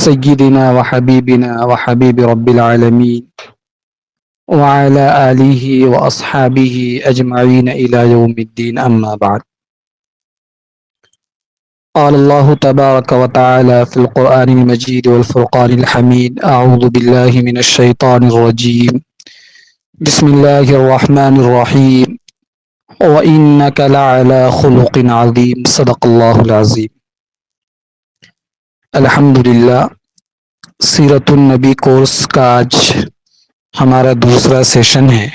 سيدنا وحبيبنا وحبيب رب العالمين وعلى آله وأصحابه أجمعين إلى يوم الدين أما بعد. قال الله تبارك وتعالى في القرآن المجيد والفرقان الحميد: أعوذ بالله من الشيطان الرجيم، بسم الله الرحمن الرحيم، وَإِنَّكَ لَعَلَى خُلُقٍ عَظِيمٍ. صدق اللہ العظیم. الحمدللہ سیرت النبی کورس کا آج ہمارا دوسرا سیشن ہے.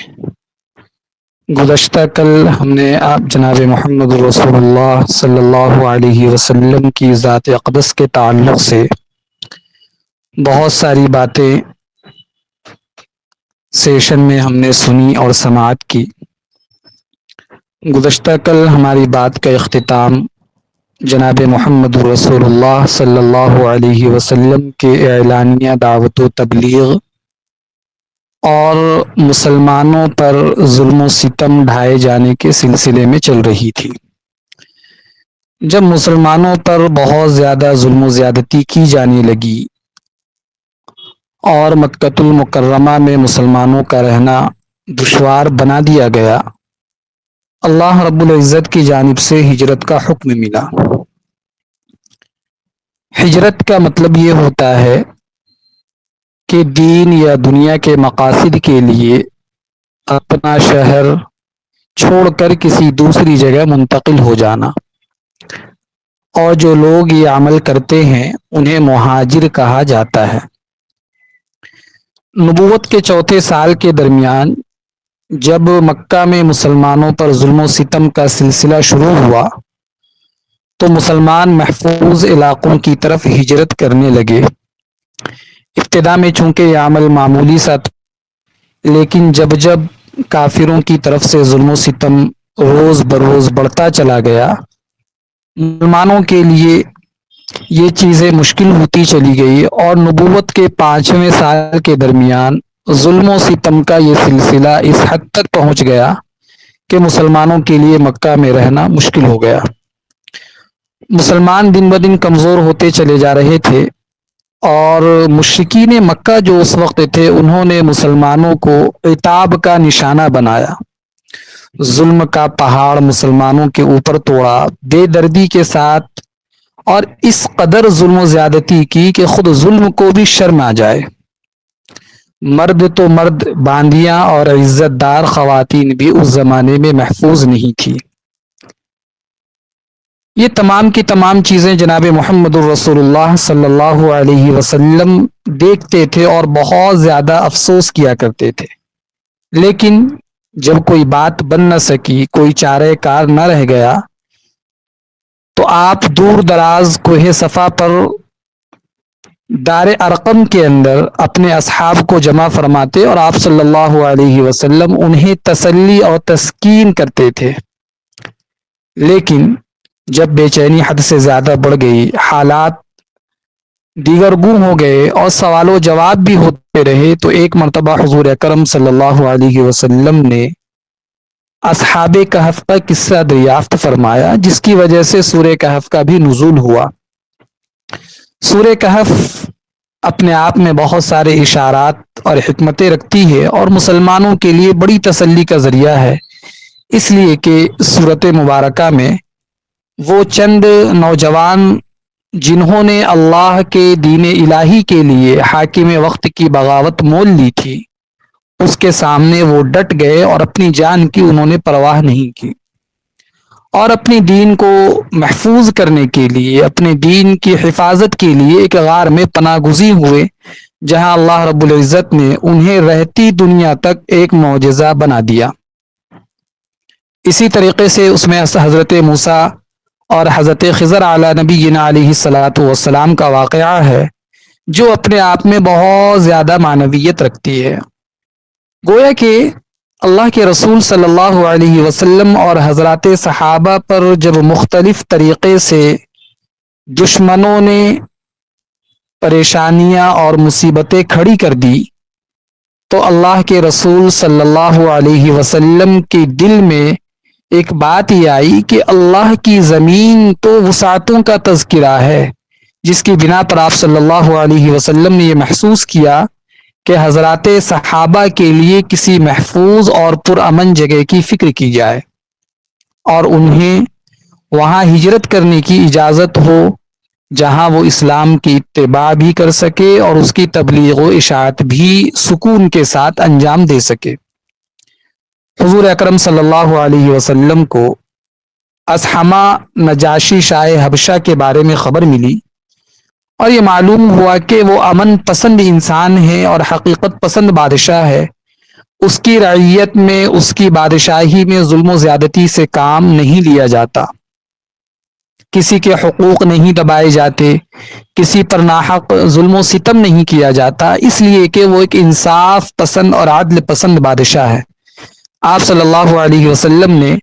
گزشتہ کل ہم نے آپ جناب محمد رسول اللہ صلی اللہ علیہ وسلم کی ذات اقدس کے تعلق سے بہت ساری باتیں سیشن میں ہم نے سنی اور سماعت کی. گزشتہ کل ہماری بات کا اختتام جناب محمد رسول اللہ صلی اللہ علیہ وسلم کے اعلانیہ دعوت و تبلیغ اور مسلمانوں پر ظلم و ستم ڈھائے جانے کے سلسلے میں چل رہی تھی. جب مسلمانوں پر بہت زیادہ ظلم و زیادتی کی جانے لگی اور مکۃ المکرمہ میں مسلمانوں کا رہنا دشوار بنا دیا گیا، اللہ رب العزت کی جانب سے ہجرت کا حکم ملا. ہجرت کا مطلب یہ ہوتا ہے کہ دین یا دنیا کے مقاصد کے لیے اپنا شہر چھوڑ کر کسی دوسری جگہ منتقل ہو جانا، اور جو لوگ یہ عمل کرتے ہیں انہیں مہاجر کہا جاتا ہے. نبوت کے چوتھے سال کے درمیان جب مکہ میں مسلمانوں پر ظلم و ستم کا سلسلہ شروع ہوا تو مسلمان محفوظ علاقوں کی طرف ہجرت کرنے لگے. ابتدا میں چونکہ یہ عمل معمولی سا تھا، لیکن جب کافروں کی طرف سے ظلم و ستم روز بروز بڑھتا چلا گیا، مسلمانوں کے لیے یہ چیزیں مشکل ہوتی چلی گئی اور نبوت کے 5ویں سال کے درمیان ظلم و ستم کا یہ سلسلہ اس حد تک پہنچ گیا کہ مسلمانوں کے لیے مکہ میں رہنا مشکل ہو گیا. مسلمان دن بدن کمزور ہوتے چلے جا رہے تھے اور مشرکین مکہ جو اس وقت تھے انہوں نے مسلمانوں کو عتاب کا نشانہ بنایا، ظلم کا پہاڑ مسلمانوں کے اوپر توڑا بے دردی کے ساتھ، اور اس قدر ظلم و زیادتی کی کہ خود ظلم کو بھی شرم آ جائے. مرد تو مرد، باندیاں اور عزت دار خواتین بھی اس زمانے میں محفوظ نہیں تھی. یہ تمام کی تمام چیزیں جناب محمد الرسول اللہ صلی اللہ علیہ وسلم دیکھتے تھے اور بہت زیادہ افسوس کیا کرتے تھے. لیکن جب کوئی بات بن نہ سکی، کوئی چارہ کار نہ رہ گیا، تو آپ دور دراز کوہ صفا پر دار ارقم کے اندر اپنے اصحاب کو جمع فرماتے اور آپ صلی اللہ علیہ وسلم انہیں تسلی اور تسکین کرتے تھے. لیکن جب بے چینی حد سے زیادہ بڑھ گئی، حالات دیگر گوں ہو گئے اور سوال و جواب بھی ہوتے رہے، تو ایک مرتبہ حضور اکرم صلی اللہ علیہ وسلم نے اصحاب کہف کا قصہ دریافت فرمایا، جس کی وجہ سے سورہ کہف کا بھی نزول ہوا. سورہ کہف اپنے آپ میں بہت سارے اشارات اور حکمتیں رکھتی ہے اور مسلمانوں کے لیے بڑی تسلی کا ذریعہ ہے، اس لیے کہ سورۃ مبارکہ میں وہ چند نوجوان جنہوں نے اللہ کے دین الہی کے لیے حاکم وقت کی بغاوت مول لی تھی، اس کے سامنے وہ ڈٹ گئے اور اپنی جان کی انہوں نے پرواہ نہیں کی، اور اپنی دین کو محفوظ کرنے کے لیے، اپنے دین کی حفاظت کے لیے ایک غار میں پناہ گزین ہوئے، جہاں اللہ رب العزت نے انہیں رہتی دنیا تک ایک معجزہ بنا دیا. اسی طریقے سے اس میں حضرت موسیٰ اور حضرت خضر علی نبینا علیہ الصلاۃ والسلام کا واقعہ ہے، جو اپنے آپ میں بہت زیادہ معنویت رکھتی ہے. گویا کہ اللہ کے رسول صلی اللہ علیہ وسلم اور حضرات صحابہ پر جب مختلف طریقے سے دشمنوں نے پریشانیاں اور مصیبتیں کھڑی کر دی، تو اللہ کے رسول صلی اللہ علیہ وسلم کے دل میں ایک بات یہ آئی کہ اللہ کی زمین تو وسعتوں کا تذکرہ ہے، جس کی بنا پر آپ صلی اللہ علیہ وسلم نے یہ محسوس کیا کہ حضرات صحابہ کے لیے کسی محفوظ اور پرامن جگہ کی فکر کی جائے اور انہیں وہاں ہجرت کرنے کی اجازت ہو جہاں وہ اسلام کی اتباع بھی کر سکے اور اس کی تبلیغ و اشاعت بھی سکون کے ساتھ انجام دے سکے۔ حضور اکرم صلی اللہ علیہ وسلم کو اصحمہ نجاشی شاہ حبشہ کے بارے میں خبر ملی اور یہ معلوم ہوا کہ وہ امن پسند انسان ہے اور حقیقت پسند بادشاہ ہے۔ اس کی رعیت میں، اس کی بادشاہی میں ظلم و زیادتی سے کام نہیں لیا جاتا، کسی کے حقوق نہیں دبائے جاتے، کسی پر ناحق ظلم و ستم نہیں کیا جاتا، اس لیے کہ وہ ایک انصاف پسند اور عدل پسند بادشاہ ہے۔ آپ صلی اللہ علیہ وسلم نے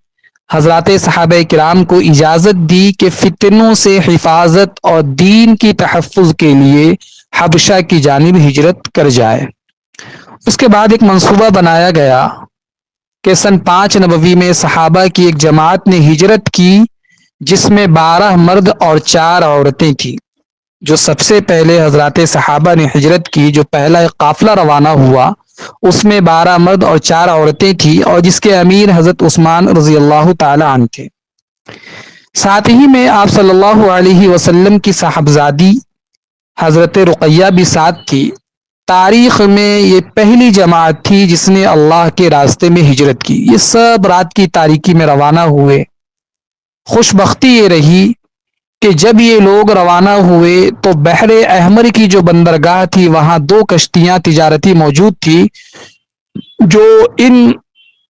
حضرات صحابہ کرام کو اجازت دی کہ فتنوں سے حفاظت اور دین کی تحفظ کے لیے حبشہ کی جانب ہجرت کر جائے۔ اس کے بعد ایک منصوبہ بنایا گیا کہ سن 5 نبوی میں صحابہ کی ایک جماعت نے ہجرت کی جس میں 12 مرد اور 4 عورتیں تھیں۔ جو سب سے پہلے حضرات صحابہ نے ہجرت کی، جو پہلا ایک قافلہ روانہ ہوا، اس میں 12 مرد اور 4 عورتیں تھیں اور جس کے امیر حضرت عثمان رضی اللہ تعالی عنہ تھے۔ ساتھ ہی میں آپ صلی اللہ علیہ وسلم کی صاحبزادی حضرت رقیہ بھی ساتھ تھی۔ تاریخ میں یہ پہلی جماعت تھی جس نے اللہ کے راستے میں ہجرت کی۔ یہ سب رات کی تاریکی میں روانہ ہوئے۔ خوش بختی یہ رہی کہ جب یہ لوگ روانہ ہوئے تو بحر احمر کی جو بندرگاہ تھی وہاں 2 کشتیاں تجارتی موجود تھی جو ان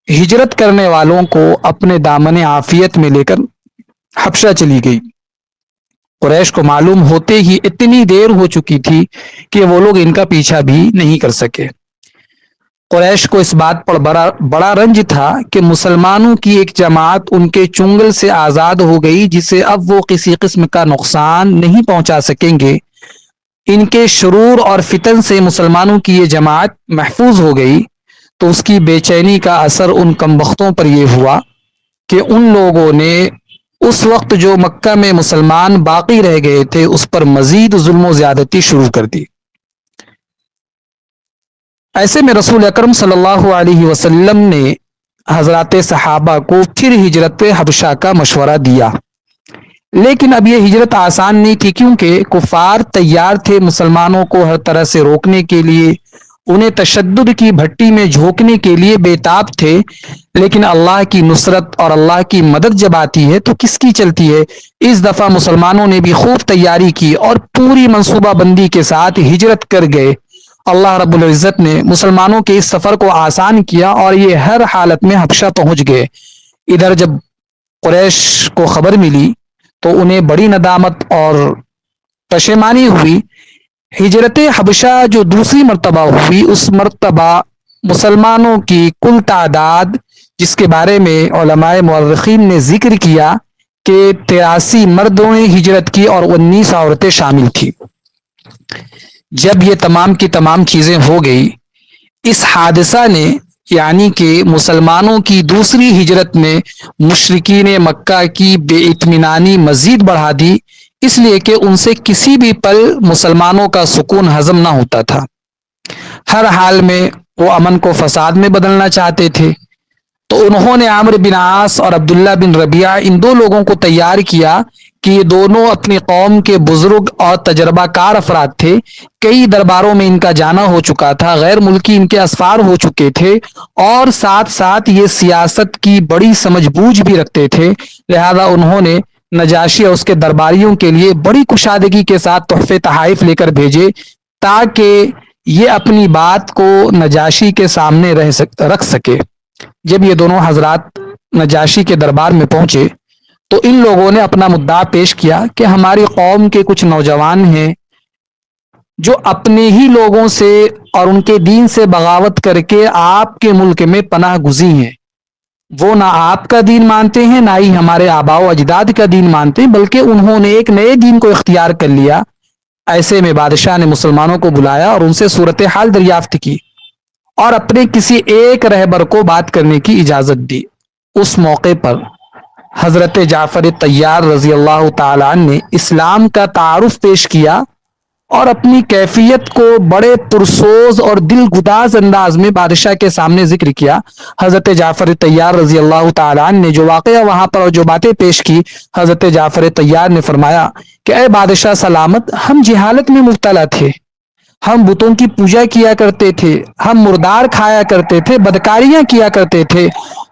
ہجرت کرنے والوں کو اپنے دامن عافیت میں لے کر حبشہ چلی گئی۔ قریش کو معلوم ہوتے ہی اتنی دیر ہو چکی تھی کہ وہ لوگ ان کا پیچھا بھی نہیں کر سکے۔ قریش کو اس بات پر بڑا رنج تھا کہ مسلمانوں کی ایک جماعت ان کے چنگل سے آزاد ہو گئی جسے اب وہ کسی قسم کا نقصان نہیں پہنچا سکیں گے۔ ان کے شرور اور فتن سے مسلمانوں کی یہ جماعت محفوظ ہو گئی تو اس کی بے چینی کا اثر ان کمبختوں پر یہ ہوا کہ ان لوگوں نے اس وقت جو مکہ میں مسلمان باقی رہ گئے تھے اس پر مزید ظلم و زیادتی شروع کر دی۔ ایسے میں رسول اکرم صلی اللہ علیہ وسلم نے حضرات صحابہ کو پھر ہجرت حبشہ کا مشورہ دیا، لیکن اب یہ ہجرت آسان نہیں تھی کیونکہ کفار تیار تھے مسلمانوں کو ہر طرح سے روکنے کے لیے، انہیں تشدد کی بھٹی میں جھونکنے کے لیے بےتاب تھے، لیکن اللہ کی نصرت اور اللہ کی مدد جب آتی ہے تو کس کی چلتی ہے۔ اس دفعہ مسلمانوں نے بھی خوب تیاری کی اور پوری منصوبہ بندی کے ساتھ ہجرت کر گئے۔ اللہ رب العزت نے مسلمانوں کے اس سفر کو آسان کیا اور یہ ہر حالت میں حبشہ پہنچ گئے۔ ادھر جب قریش کو خبر ملی تو انہیں بڑی ندامت اور پشیمانی ہوئی۔ ہجرت حبشہ جو دوسری مرتبہ ہوئی، اس مرتبہ مسلمانوں کی کل تعداد جس کے بارے میں علماء مورخین نے ذکر کیا کہ 83 مردوں نے ہجرت کی اور 19 عورتیں شامل تھیں۔ جب یہ تمام کی تمام چیزیں ہو گئی، اس حادثہ نے یعنی کہ مسلمانوں کی دوسری ہجرت میں مشرکین مکہ کی بے اطمینانی مزید بڑھا دی، اس لیے کہ ان سے کسی بھی پل مسلمانوں کا سکون ہضم نہ ہوتا تھا۔ ہر حال میں وہ امن کو فساد میں بدلنا چاہتے تھے، تو انہوں نے عامر بن عاص اور عبداللہ بن ربیعہ ان 2 لوگوں کو تیار کیا کہ یہ دونوں اپنی قوم کے بزرگ اور تجربہ کار افراد تھے۔ کئی درباروں میں ان کا جانا ہو چکا تھا، غیر ملکی ان کے اسفار ہو چکے تھے اور ساتھ ساتھ یہ سیاست کی بڑی سمجھ بوجھ بھی رکھتے تھے، لہذا انہوں نے نجاشی اور اس کے درباریوں کے لیے بڑی کشادگی کے ساتھ تحفے تحائف لے کر بھیجے تاکہ یہ اپنی بات کو نجاشی کے سامنے رکھ سکے۔ جب یہ دونوں حضرات نجاشی کے دربار میں پہنچے تو ان لوگوں نے اپنا مدعا پیش کیا کہ ہماری قوم کے کچھ نوجوان ہیں جو اپنے ہی لوگوں سے اور ان کے دین سے بغاوت کر کے آپ کے ملک میں پناہ گزین ہیں۔ وہ نہ آپ کا دین مانتے ہیں نہ ہی ہمارے آباء و اجداد کا دین مانتے ہیں، بلکہ انہوں نے ایک نئے دین کو اختیار کر لیا۔ ایسے میں بادشاہ نے مسلمانوں کو بلایا اور ان سے صورتحال دریافت کی اور اپنے کسی ایک رہبر کو بات کرنے کی اجازت دی۔ اس موقع پر حضرت جعفر طیار رضی اللہ تعالی عنہ نے اسلام کا تعارف پیش کیا اور اپنی کیفیت کو بڑے پرسوز اور دل گداز انداز میں بادشاہ کے سامنے ذکر کیا۔ حضرت جعفر طیار رضی اللہ تعالی عنہ نے جو واقعہ وہاں پر اور جو باتیں پیش کی، حضرت جعفر طیار نے فرمایا کہ اے بادشاہ سلامت، ہم جہالت میں مبتلا تھے، ہم بتوں کی پوجا کیا کرتے تھے، ہم مردار کھایا کرتے تھے، بدکاریاں کیا کرتے تھے،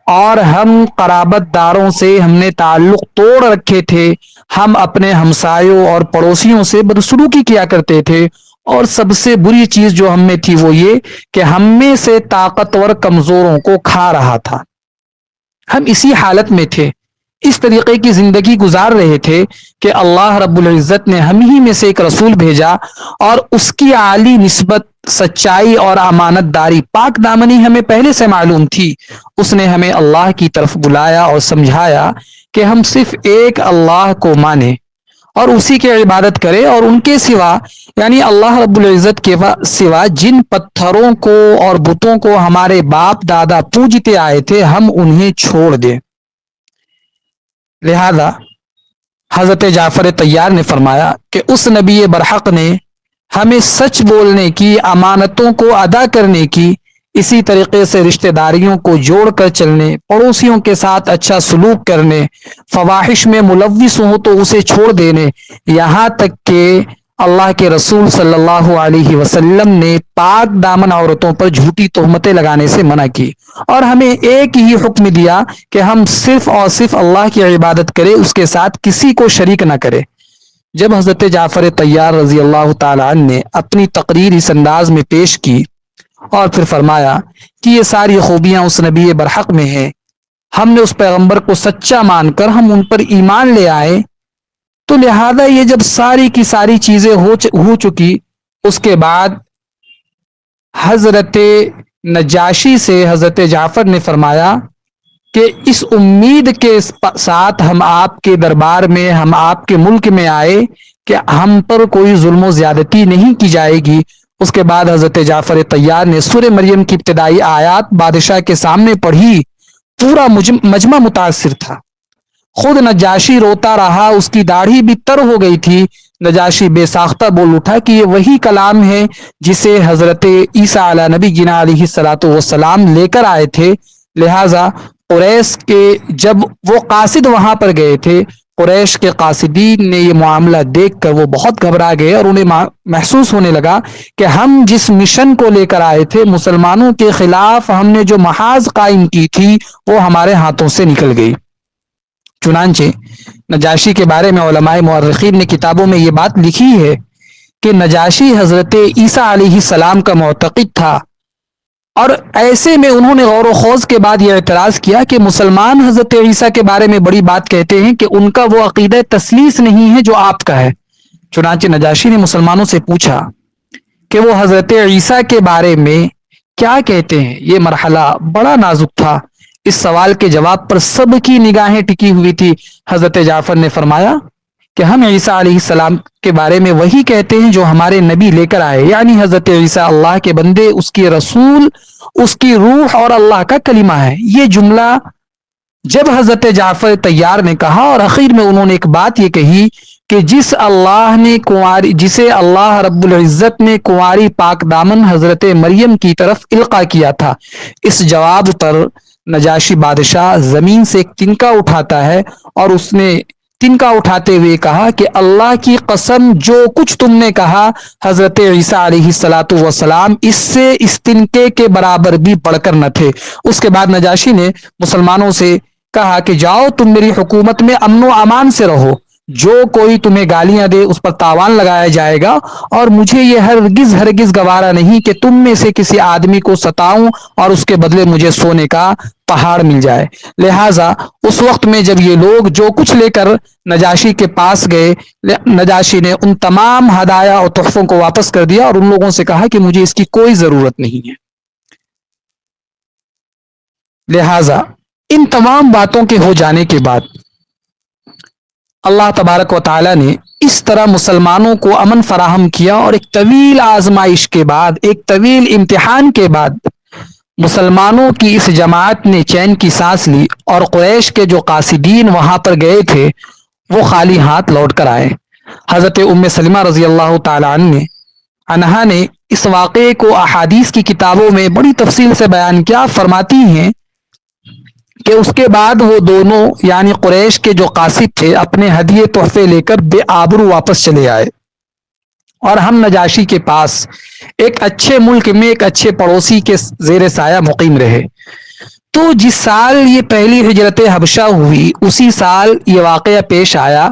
اور ہم قرابت داروں سے ہم نے تعلق توڑ رکھے تھے، ہم اپنے ہمسایوں اور پڑوسیوں سے بدسلوکی کیا کرتے تھے، اور سب سے بری چیز جو ہم میں تھی وہ یہ کہ ہم میں سے طاقتور کمزوروں کو کھا رہا تھا۔ ہم اسی حالت میں تھے، اس طریقے کی زندگی گزار رہے تھے کہ اللہ رب العزت نے ہم ہی میں سے ایک رسول بھیجا، اور اس کی عالی نسبت، سچائی اور امانت داری، پاک دامنی ہمیں پہلے سے معلوم تھی۔ اس نے ہمیں اللہ کی طرف بلایا اور سمجھایا کہ ہم صرف ایک اللہ کو مانیں اور اسی کی عبادت کریں، اور ان کے سوا یعنی اللہ رب العزت کے سوا جن پتھروں کو اور بتوں کو ہمارے باپ دادا پوجتے آئے تھے ہم انہیں چھوڑ دیں۔ لہذا حضرت جعفر طیار نے فرمایا کہ اس نبی برحق نے ہمیں سچ بولنے کی، امانتوں کو ادا کرنے کی، اسی طریقے سے رشتہ داریوں کو جوڑ کر چلنے، پڑوسیوں کے ساتھ اچھا سلوک کرنے، فواحش میں ملوث ہو تو اسے چھوڑ دینے، یہاں تک کہ اللہ کے رسول صلی اللہ علیہ وسلم نے پاک دامن عورتوں پر جھوٹی تہمتیں لگانے سے منع کی، اور ہمیں ایک ہی حکم دیا کہ ہم صرف اور صرف اللہ کی عبادت کریں، اس کے ساتھ کسی کو شریک نہ کرے۔ جب حضرت جعفر طیار رضی اللہ تعالی عنہ نے اپنی تقریر اس انداز میں پیش کی اور پھر فرمایا کہ یہ ساری خوبیاں اس نبی برحق میں ہیں، ہم نے اس پیغمبر کو سچا مان کر ہم ان پر ایمان لے آئے، تو لہذا یہ جب ساری کی ساری چیزیں ہو چکی، اس کے بعد حضرت نجاشی سے حضرت جعفر نے فرمایا کہ اس امید کے ساتھ ہم آپ کے دربار میں، ہم آپ کے ملک میں آئے کہ ہم پر کوئی ظلم و زیادتی نہیں کی جائے گی۔ اس کے بعد حضرت جعفر طیار نے سورہ مریم کی ابتدائی آیات بادشاہ کے سامنے پڑھی، پورا مجمع متاثر تھا، خود نجاشی روتا رہا، اس کی داڑھی بھی تر ہو گئی تھی۔ نجاشی بے ساختہ بول اٹھا کہ یہ وہی کلام ہے جسے حضرت عیسیٰ علیہ نبی جنا علیہ الصلاۃ والسلام لے کر آئے تھے۔ لہٰذا قریش کے جب وہ قاصد وہاں پر گئے تھے، قریش کے قاصدین نے یہ معاملہ دیکھ کر وہ بہت گھبرا گئے، اور انہیں محسوس ہونے لگا کہ ہم جس مشن کو لے کر آئے تھے، مسلمانوں کے خلاف ہم نے جو محاذ قائم کی تھی وہ ہمارے ہاتھوں سے نکل گئی۔ چنانچہ نجاشی کے بارے میں علماء مورخین نے کتابوں میں یہ بات لکھی ہے کہ نجاشی حضرت عیسیٰ علیہ السلام کا معتقد تھا، اور ایسے میں انہوں نے غور و خوض کے بعد یہ اعتراض کیا کہ مسلمان حضرت عیسیٰ کے بارے میں بڑی بات کہتے ہیں کہ ان کا وہ عقیدہ تثلیث نہیں ہے جو آپ کا ہے۔ چنانچہ نجاشی نے مسلمانوں سے پوچھا کہ وہ حضرت عیسیٰ کے بارے میں کیا کہتے ہیں۔ یہ مرحلہ بڑا نازک تھا، اس سوال کے جواب پر سب کی نگاہیں ٹکی ہوئی تھی۔ حضرت جعفر نے فرمایا کہ ہم عیسیٰ علیہ السلام کے بارے میں وہی کہتے ہیں جو ہمارے نبی لے کر آئے، یعنی حضرت عیسیٰ اللہ کے بندے، اس کے رسول، اس کی روح اور اللہ کا کلمہ ہے۔ یہ جملہ جب حضرت جعفر طیار نے کہا، اور اخیر میں انہوں نے ایک بات یہ کہی کہ جسے اللہ رب العزت نے کنواری پاک دامن حضرت مریم کی طرف القا کیا تھا، اس جواب پر نجاشی بادشاہ زمین سے ایک تنکا اٹھاتا ہے، اور اس نے تنکا اٹھاتے ہوئے کہا کہ اللہ کی قسم، جو کچھ تم نے کہا حضرت عیسیٰ علیہ الصلاۃ والسلام اس سے اس تنکے کے برابر بھی بڑھ کر نہ تھے۔ اس کے بعد نجاشی نے مسلمانوں سے کہا کہ جاؤ، تم میری حکومت میں امن و امان سے رہو، جو کوئی تمہیں گالیاں دے اس پر تاوان لگایا جائے گا، اور مجھے یہ ہرگز گوارا نہیں کہ تم میں سے کسی آدمی کو ستاؤں اور اس کے بدلے مجھے سونے کا پہاڑ مل جائے۔ لہٰذا اس وقت میں جب یہ لوگ جو کچھ لے کر نجاشی کے پاس گئے، نجاشی نے ان تمام ہدایا اور تحفوں کو واپس کر دیا، اور ان لوگوں سے کہا کہ مجھے اس کی کوئی ضرورت نہیں ہے۔ لہٰذا ان تمام باتوں کے ہو جانے کے بعد اللہ تبارک و تعالی نے اس طرح مسلمانوں کو امن فراہم کیا، اور ایک طویل آزمائش کے بعد، ایک طویل امتحان کے بعد مسلمانوں کی اس جماعت نے چین کی سانس لی اور قریش کے جو قاصدین وہاں پر گئے تھے وہ خالی ہاتھ لوٹ کر آئے۔ حضرت ام سلمہ رضی اللہ تعالی عنہا نے اس واقعے کو احادیث کی کتابوں میں بڑی تفصیل سے بیان کیا۔ فرماتی ہیں کہ اس کے بعد وہ دونوں یعنی قریش کے جو قاصد تھے اپنے ہدیے تحفے لے کر بے آبرو واپس چلے آئے اور ہم نجاشی کے پاس ایک اچھے ملک میں ایک اچھے پڑوسی کے زیر سایہ مقیم رہے۔ تو جس سال یہ پہلی ہجرت حبشہ ہوئی اسی سال یہ واقعہ پیش آیا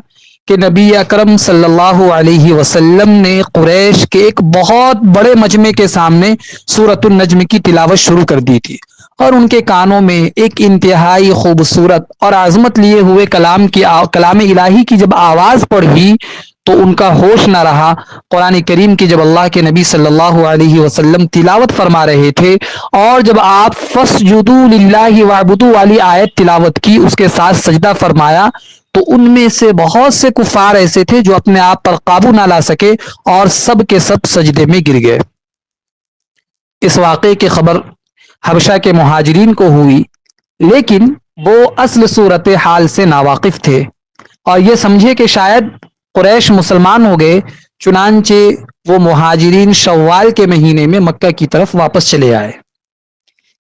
کہ نبی اکرم صلی اللہ علیہ وسلم نے قریش کے ایک بہت بڑے مجمع کے سامنے سورۃ النجم کی تلاوت شروع کر دی تھی اور ان کے کانوں میں ایک انتہائی خوبصورت اور عظمت لیے ہوئے کلام الہی کی جب آواز پڑی تو ان کا ہوش نہ رہا۔ قرآن کریم کی جب اللہ کے نبی صلی اللہ علیہ وسلم تلاوت فرما رہے تھے اور جب آپ فَاسْجُدُوا لِلَّهِ وَاعْبُدُوا والی آیت تلاوت کی اس کے ساتھ سجدہ فرمایا تو ان میں سے بہت سے کفار ایسے تھے جو اپنے آپ پر قابو نہ لا سکے اور سب کے سب سجدے میں گر گئے۔ اس واقعے کی خبر حبشہ کے مہاجرین کو ہوئی لیکن وہ اصل صورت حال سے ناواقف تھے اور یہ سمجھے کہ شاید قریش مسلمان ہو گئے، چنانچہ وہ مہاجرین شوال کے مہینے میں مکہ کی طرف واپس چلے آئے۔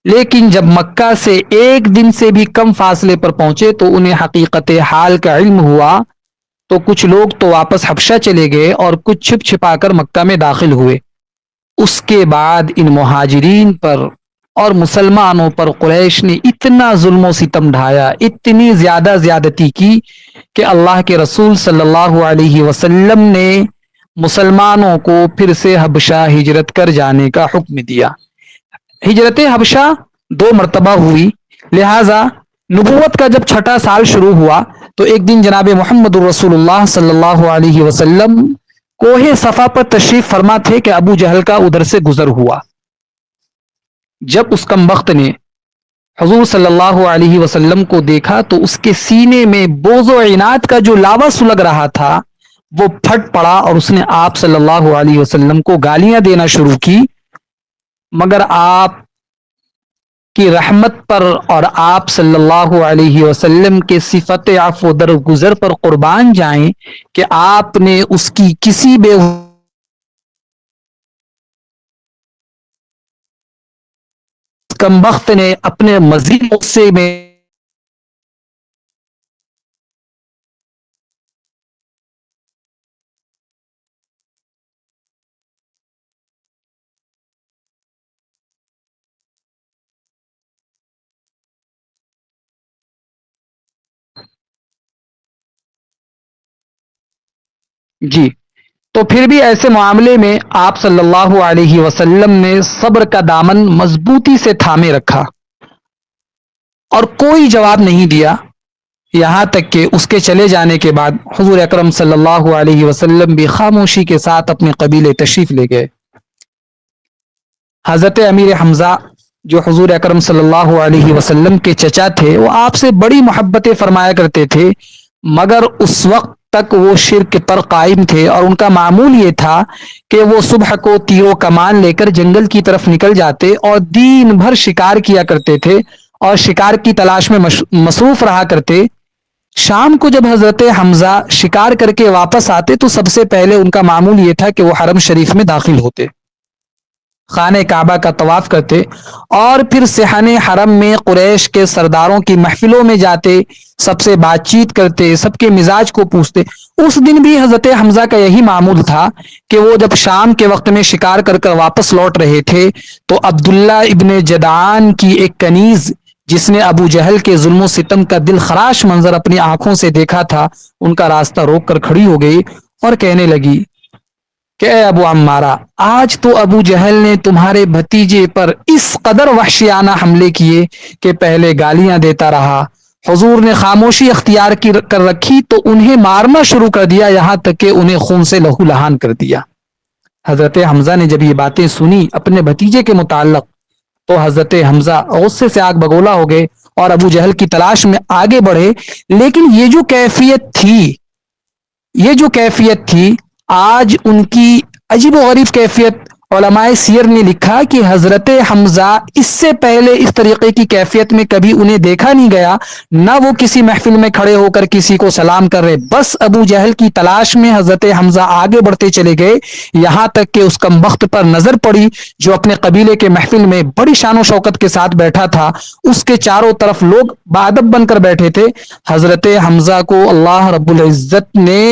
لیکن جب مکہ سے ایک دن سے بھی کم فاصلے پر پہنچے تو انہیں حقیقت حال کا علم ہوا تو کچھ لوگ تو واپس حبشہ چلے گئے اور کچھ چھپ چھپا کر مکہ میں داخل ہوئے۔ اس کے بعد ان مہاجرین پر اور مسلمانوں پر قریش نے اتنا ظلم و ستم ڈھایا، اتنی زیادہ زیادتی کی کہ اللہ کے رسول صلی اللہ علیہ وسلم نے مسلمانوں کو پھر سے حبشہ ہجرت کر جانے کا حکم دیا۔ ہجرت حبشہ 2 مرتبہ ہوئی، لہٰذا نبوت کا جب 6واں سال شروع ہوا تو ایک دن جناب محمد رسول اللہ صلی اللہ علیہ وسلم کوہ صفا پر تشریف فرما تھے کہ ابو جہل کا ادھر سے گزر ہوا۔ جب اس کمبخت نے حضور صلی اللہ علیہ وسلم کو دیکھا تو اس کے سینے میں بوز و عناد کا جو لاوا سلگ رہا تھا وہ پھٹ پڑا اور اس نے آپ صلی اللہ علیہ وسلم کو گالیاں دینا شروع کی، مگر آپ کی رحمت پر اور آپ صلی اللہ علیہ وسلم کے صفت عفو درگزر پر قربان جائیں کہ آپ نے اس کی کسی بے کمبخت نے اپنے مزید غصے میں جی تو پھر بھی ایسے معاملے میں آپ صلی اللہ علیہ وسلم نے صبر کا دامن مضبوطی سے تھامے رکھا اور کوئی جواب نہیں دیا، یہاں تک کہ اس کے چلے جانے کے بعد حضور اکرم صلی اللہ علیہ وسلم بھی خاموشی کے ساتھ اپنے قبیلے تشریف لے گئے۔ حضرت امیر حمزہ جو حضور اکرم صلی اللہ علیہ وسلم کے چچا تھے وہ آپ سے بڑی محبتیں فرمایا کرتے تھے، مگر اس وقت تک وہ شرک پر قائم تھے اور ان کا معمول یہ تھا کہ وہ صبح کو تیر و کمان لے کر جنگل کی طرف نکل جاتے اور دن بھر شکار کیا کرتے تھے اور شکار کی تلاش میں مصروف رہا کرتے۔ شام کو جب حضرت حمزہ شکار کر کے واپس آتے تو سب سے پہلے ان کا معمول یہ تھا کہ وہ حرم شریف میں داخل ہوتے، خانہ کعبہ کا طواف کرتے اور پھر صحن حرم میں قریش کے سرداروں کی محفلوں میں جاتے، سب سے بات چیت کرتے، سب کے مزاج کو پوچھتے۔ اس دن بھی حضرت حمزہ کا یہی معمول تھا کہ وہ جب شام کے وقت میں شکار کر کر واپس لوٹ رہے تھے تو عبداللہ ابن جدعان کی ایک کنیز جس نے ابو جہل کے ظلم و ستم کا دل خراش منظر اپنی آنکھوں سے دیکھا تھا، ان کا راستہ روک کر کھڑی ہو گئی اور کہنے لگی کہ اے ابو عمارہ، آج تو ابو جہل نے تمہارے بھتیجے پر اس قدر وحشیانہ حملے کیے کہ پہلے گالیاں دیتا رہا، حضور نے خاموشی اختیار کر رکھی تو انہیں مارنا شروع کر دیا، یہاں تک کہ انہیں خون سے لہو لہان کر دیا۔ حضرت حمزہ نے جب یہ باتیں سنی اپنے بھتیجے کے متعلق تو حضرت حمزہ غصے سے آگ بگولا ہو گئے اور ابو جہل کی تلاش میں آگے بڑھے، لیکن یہ جو کیفیت تھی آج ان کی عجیب و غریب کیفیت علماء سیر نے لکھا کہ حضرت حمزہ اس سے پہلے اس طریقے کی کیفیت میں کبھی انہیں دیکھا نہیں گیا، نہ وہ کسی محفل میں کھڑے ہو کر کسی کو سلام کر رہے، بس ابو جہل کی تلاش میں حضرت حمزہ آگے بڑھتے چلے گئے، یہاں تک کہ اس کمبخت پر نظر پڑی جو اپنے قبیلے کے محفل میں بڑی شان و شوکت کے ساتھ بیٹھا تھا، اس کے چاروں طرف لوگ بادب بن کر بیٹھے تھے۔ حضرت حمزہ کو اللہ رب العزت نے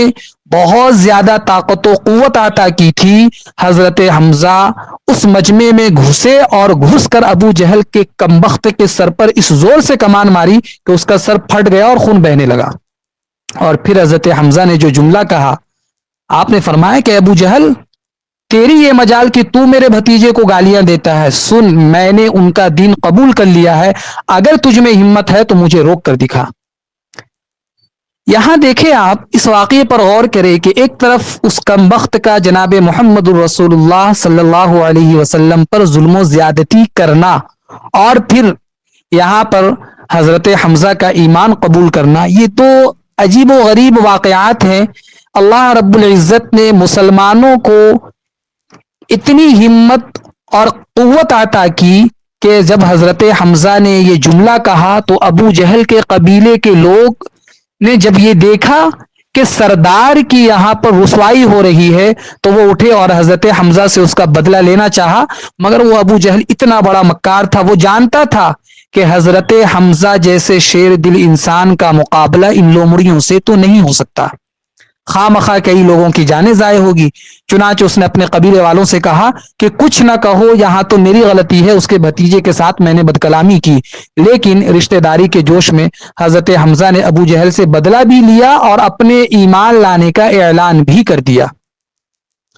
بہت زیادہ طاقت و قوت عطا کی تھی۔ حضرت حمزہ اس مجمع میں گھسے اور گھس کر ابو جہل کے کمبخت کے سر پر اس زور سے کمان ماری کہ اس کا سر پھٹ گیا اور خون بہنے لگا۔ اور پھر حضرت حمزہ نے جو جملہ کہا، آپ نے فرمایا کہ ابو جہل، تیری یہ مجال کہ تو میرے بھتیجے کو گالیاں دیتا ہے، سن، میں نے ان کا دین قبول کر لیا ہے، اگر تجھ میں ہمت ہے تو مجھے روک کر دکھا۔ یہاں دیکھیں آپ اس واقعے پر غور کریں کہ ایک طرف اس کمبخت کا جناب محمد الرسول اللہ صلی اللہ علیہ وسلم پر ظلم و زیادتی کرنا، اور پھر یہاں پر حضرت حمزہ کا ایمان قبول کرنا، یہ تو عجیب و غریب واقعات ہیں۔ اللہ رب العزت نے مسلمانوں کو اتنی ہمت اور قوت عطا کی کہ جب حضرت حمزہ نے یہ جملہ کہا تو ابو جہل کے قبیلے کے لوگ نے جب یہ دیکھا کہ سردار کی یہاں پر رسوائی ہو رہی ہے تو وہ اٹھے اور حضرت حمزہ سے اس کا بدلہ لینا چاہا، مگر وہ ابو جہل اتنا بڑا مکار تھا، وہ جانتا تھا کہ حضرت حمزہ جیسے شیر دل انسان کا مقابلہ ان لومڑیوں سے تو نہیں ہو سکتا، خواہ مخواہ کئی لوگوں کی جانیں ضائع ہوگی۔ چنانچہ اس نے اپنے قبیلے والوں سے کہا کہ کچھ نہ کہو، یہاں تو میری غلطی ہے، اس کے بھتیجے کے ساتھ میں نے بدکلامی کی، لیکن رشتہ داری کے جوش میں حضرت حمزہ نے ابو جہل سے بدلہ بھی لیا اور اپنے ایمان لانے کا اعلان بھی کر دیا۔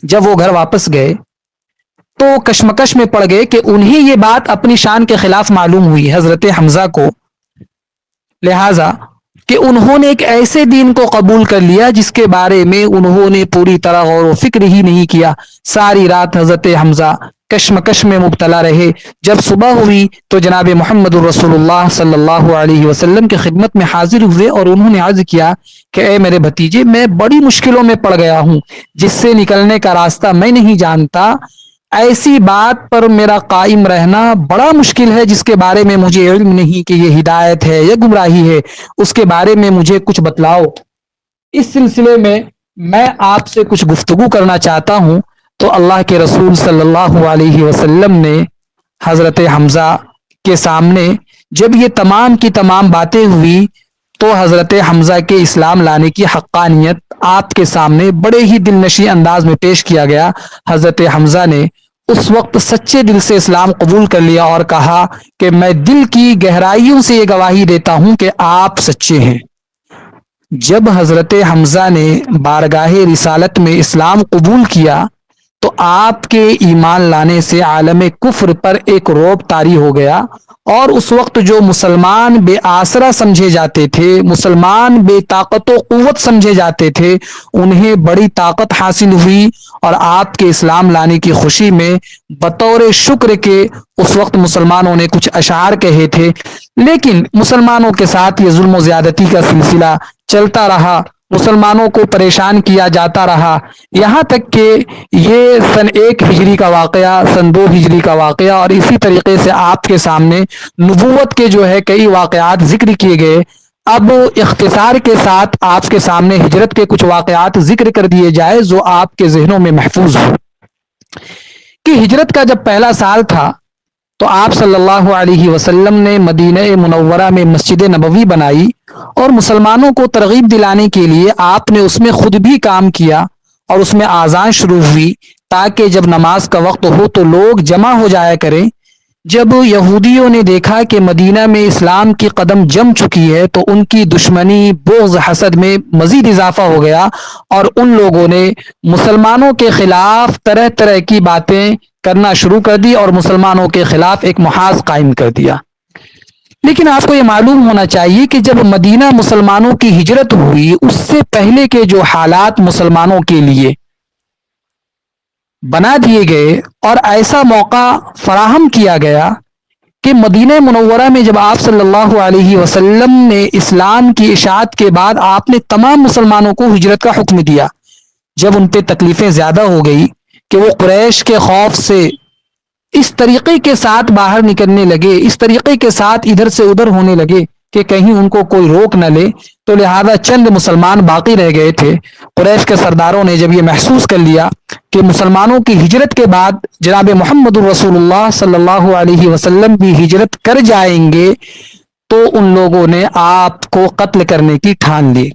جب وہ گھر واپس گئے تو کشمکش میں پڑ گئے کہ انہیں یہ بات اپنی شان کے خلاف معلوم ہوئی حضرت حمزہ کو، لہذا کہ انہوں نے ایک ایسے دین کو قبول کر لیا جس کے بارے میں انہوں نے پوری طرح غور و فکر ہی نہیں کیا۔ ساری رات حضرت حمزہ کشمکش میں مبتلا رہے۔ جب صبح ہوئی تو جناب محمد الرسول اللہ صلی اللہ علیہ وسلم کی خدمت میں حاضر ہوئے اور انہوں نے عرض کیا کہ اے میرے بھتیجے، میں بڑی مشکلوں میں پڑ گیا ہوں جس سے نکلنے کا راستہ میں نہیں جانتا، ایسی بات پر میرا قائم رہنا بڑا مشکل ہے جس کے بارے میں مجھے علم نہیں کہ یہ ہدایت ہے یا گمراہی ہے، اس کے بارے میں مجھے کچھ بتلاؤ۔ اس سلسلے میں آپ سے کچھ گفتگو کرنا چاہتا ہوں۔ تو اللہ کے رسول صلی اللہ علیہ وسلم نے حضرت حمزہ کے سامنے جب یہ تمام کی تمام باتیں ہوئی تو حضرت حمزہ کے اسلام لانے کی حقانیت آپ کے سامنے بڑے ہی دل نشیں انداز میں پیش کیا گیا۔ حضرت حمزہ نے اس وقت سچے دل سے اسلام قبول کر لیا اور کہا کہ میں دل کی گہرائیوں سے یہ گواہی دیتا ہوں کہ آپ سچے ہیں۔ جب حضرت حمزہ نے بارگاہ رسالت میں اسلام قبول کیا تو آپ کے ایمان لانے سے عالم کفر پر ایک رعب طاری ہو گیا، اور اس وقت جو مسلمان بے آسرا سمجھے جاتے تھے، مسلمان بے طاقت و قوت سمجھے جاتے تھے، انہیں بڑی طاقت حاصل ہوئی، اور آپ کے اسلام لانے کی خوشی میں بطور شکر کے اس وقت مسلمانوں نے کچھ اشعار کہے تھے، لیکن مسلمانوں کے ساتھ یہ ظلم و زیادتی کا سلسلہ چلتا رہا، مسلمانوں کو پریشان کیا جاتا رہا، یہاں تک کہ یہ سن 1 ہجری کا واقعہ، سن 2 ہجری کا واقعہ، اور اسی طریقے سے آپ کے سامنے نبوت کے جو ہے کئی واقعات ذکر کیے گئے۔ اب اختصار کے ساتھ آپ کے سامنے ہجرت کے کچھ واقعات ذکر کر دیے جائے جو آپ کے ذہنوں میں محفوظ ہو کہ ہجرت کا جب پہلا سال تھا تو آپ صلی اللہ علیہ وسلم نے مدینہ منورہ میں مسجد نبوی بنائی، اور مسلمانوں کو ترغیب دلانے کے لیے آپ نے اس میں خود بھی کام کیا، اور اس میں آذان شروع ہوئی تاکہ جب نماز کا وقت ہو تو لوگ جمع ہو جایا کریں۔ جب یہودیوں نے دیکھا کہ مدینہ میں اسلام کی قدم جم چکی ہے تو ان کی دشمنی، بغض، حسد میں مزید اضافہ ہو گیا، اور ان لوگوں نے مسلمانوں کے خلاف طرح طرح کی باتیں کرنا شروع کر دی اور مسلمانوں کے خلاف ایک محاذ قائم کر دیا۔ لیکن آپ کو یہ معلوم ہونا چاہیے کہ جب مدینہ مسلمانوں کی ہجرت ہوئی، اس سے پہلے کے جو حالات مسلمانوں کے لیے بنا دیے گئے اور ایسا موقع فراہم کیا گیا کہ مدینہ منورہ میں جب آپ صلی اللہ علیہ وسلم نے اسلام کی اشاعت کے بعد آپ نے تمام مسلمانوں کو ہجرت کا حکم دیا۔ جب ان پہ تکلیفیں زیادہ ہو گئی، کہ وہ قریش کے خوف سے اس طریقے کے ساتھ باہر نکلنے لگے، اس طریقے کے ساتھ ادھر سے ادھر ہونے لگے کہ کہیں ان کو کوئی روک نہ لے، تو لہذا چند مسلمان باقی رہ گئے تھے۔ قریش کے سرداروں نے جب یہ محسوس کر لیا کہ مسلمانوں کی ہجرت کے بعد جناب محمد الرسول اللہ صلی اللہ علیہ وسلم بھی ہجرت کر جائیں گے، تو ان لوگوں نے آپ کو قتل کرنے کی ٹھان لی۔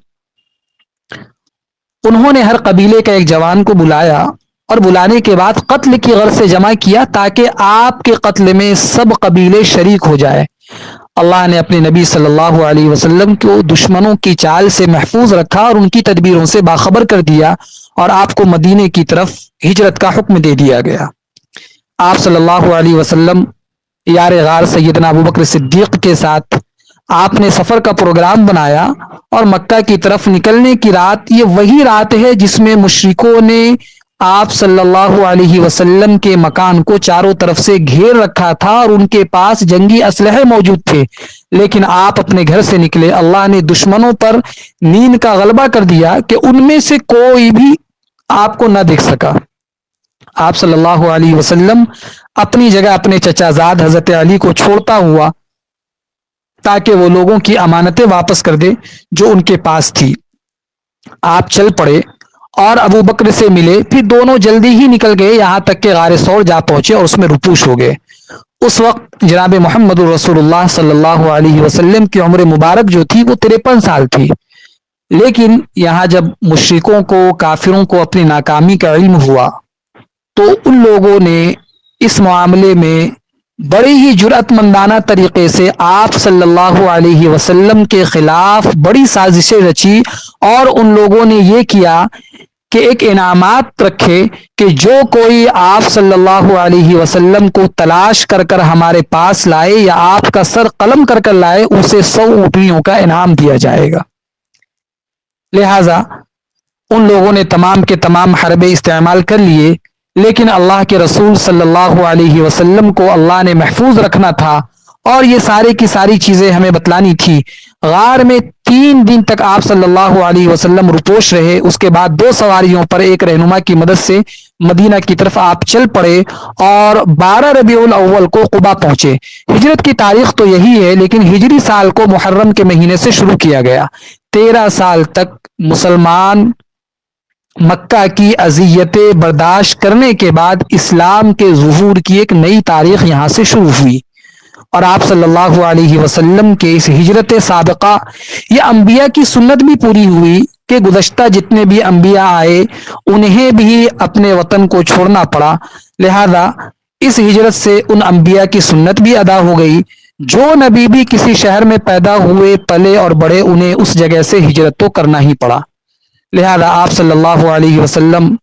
انہوں نے ہر قبیلے کا ایک جوان کو بلایا اور بلانے کے بعد قتل کی غرض سے جمع کیا تاکہ آپ کے قتل میں سب قبیلے شریک ہو جائے۔ اللہ نے اپنے نبی صلی اللہ علیہ وسلم کو دشمنوں کی چال سے محفوظ رکھا اور ان کی تدبیروں سے باخبر کر دیا، اور آپ کو مدینے کی طرف ہجرت کا حکم دے دیا گیا۔ آپ صلی اللہ علیہ وسلم یار غار سیدنا ابوبکر صدیق کے ساتھ آپ نے سفر کا پروگرام بنایا، اور مکہ کی طرف نکلنے کی رات یہ وہی رات ہے جس میں مشرکوں نے آپ صلی اللہ علیہ وسلم کے مکان کو چاروں طرف سے گھیر رکھا تھا اور ان کے پاس جنگی اسلحے موجود تھے، لیکن آپ اپنے گھر سے نکلے۔ اللہ نے دشمنوں پر نیند کا غلبہ کر دیا کہ ان میں سے کوئی بھی آپ کو نہ دیکھ سکا۔ آپ صلی اللہ علیہ وسلم اپنی جگہ اپنے چچا زاد حضرت علی کو چھوڑتا ہوا تاکہ وہ لوگوں کی امانتیں واپس کر دے جو ان کے پاس تھی۔ آپ چل پڑے اور ابو بکر سے ملے، پھر دونوں جلدی ہی نکل گئے، یہاں تک کہ غار ثور جا پہنچے اور اس میں رپوش ہو گئے۔ اس وقت جناب محمد الرسول اللہ صلی اللہ علیہ وسلم کی عمر مبارک جو تھی وہ 53 سال تھی، لیکن یہاں جب مشرکوں کو، کافروں کو اپنی ناکامی کا علم ہوا تو ان لوگوں نے اس معاملے میں بڑی ہی جرأت مندانہ طریقے سے آپ صلی اللہ علیہ وسلم کے خلاف بڑی سازشیں رچی، اور ان لوگوں نے یہ کیا کہ ایک انعامات رکھے کہ جو کوئی آپ صلی اللہ علیہ وسلم کو تلاش کر کر ہمارے پاس لائے یا آپ کا سر قلم کر کر لائے، اسے 100 اونٹنیوں کا انعام دیا جائے گا۔ لہذا ان لوگوں نے تمام کے تمام حربے استعمال کر لیے، لیکن اللہ کے رسول صلی اللہ علیہ وسلم کو اللہ نے محفوظ رکھنا تھا، اور یہ سارے کی ساری چیزیں ہمیں بتلانی تھی۔ غار میں 3 دن تک آپ صلی اللہ علیہ وسلم رپوش رہے، اس کے بعد 2 سواریوں پر ایک رہنما کی مدد سے مدینہ کی طرف آپ چل پڑے اور 12 ربیع الاول کو قباء پہنچے۔ ہجرت کی تاریخ تو یہی ہے، لیکن ہجری سال کو محرم کے مہینے سے شروع کیا گیا۔ 13 سال تک مسلمان مکہ کی اذیتیں برداشت کرنے کے بعد اسلام کے ظہور کی ایک نئی تاریخ یہاں سے شروع ہوئی، اور آپ صلی اللہ علیہ وسلم کے اس ہجرت سابقہ یہ انبیاء کی سنت بھی پوری ہوئی کہ گزشتہ جتنے بھی انبیاء آئے انہیں بھی اپنے وطن کو چھوڑنا پڑا، لہذا اس ہجرت سے ان انبیاء کی سنت بھی ادا ہو گئی۔ جو نبی بھی کسی شہر میں پیدا ہوئے، پلے اور بڑے، انہیں اس جگہ سے ہجرت تو کرنا ہی پڑا۔ لہذا آپ صلی اللہ علیہ وسلم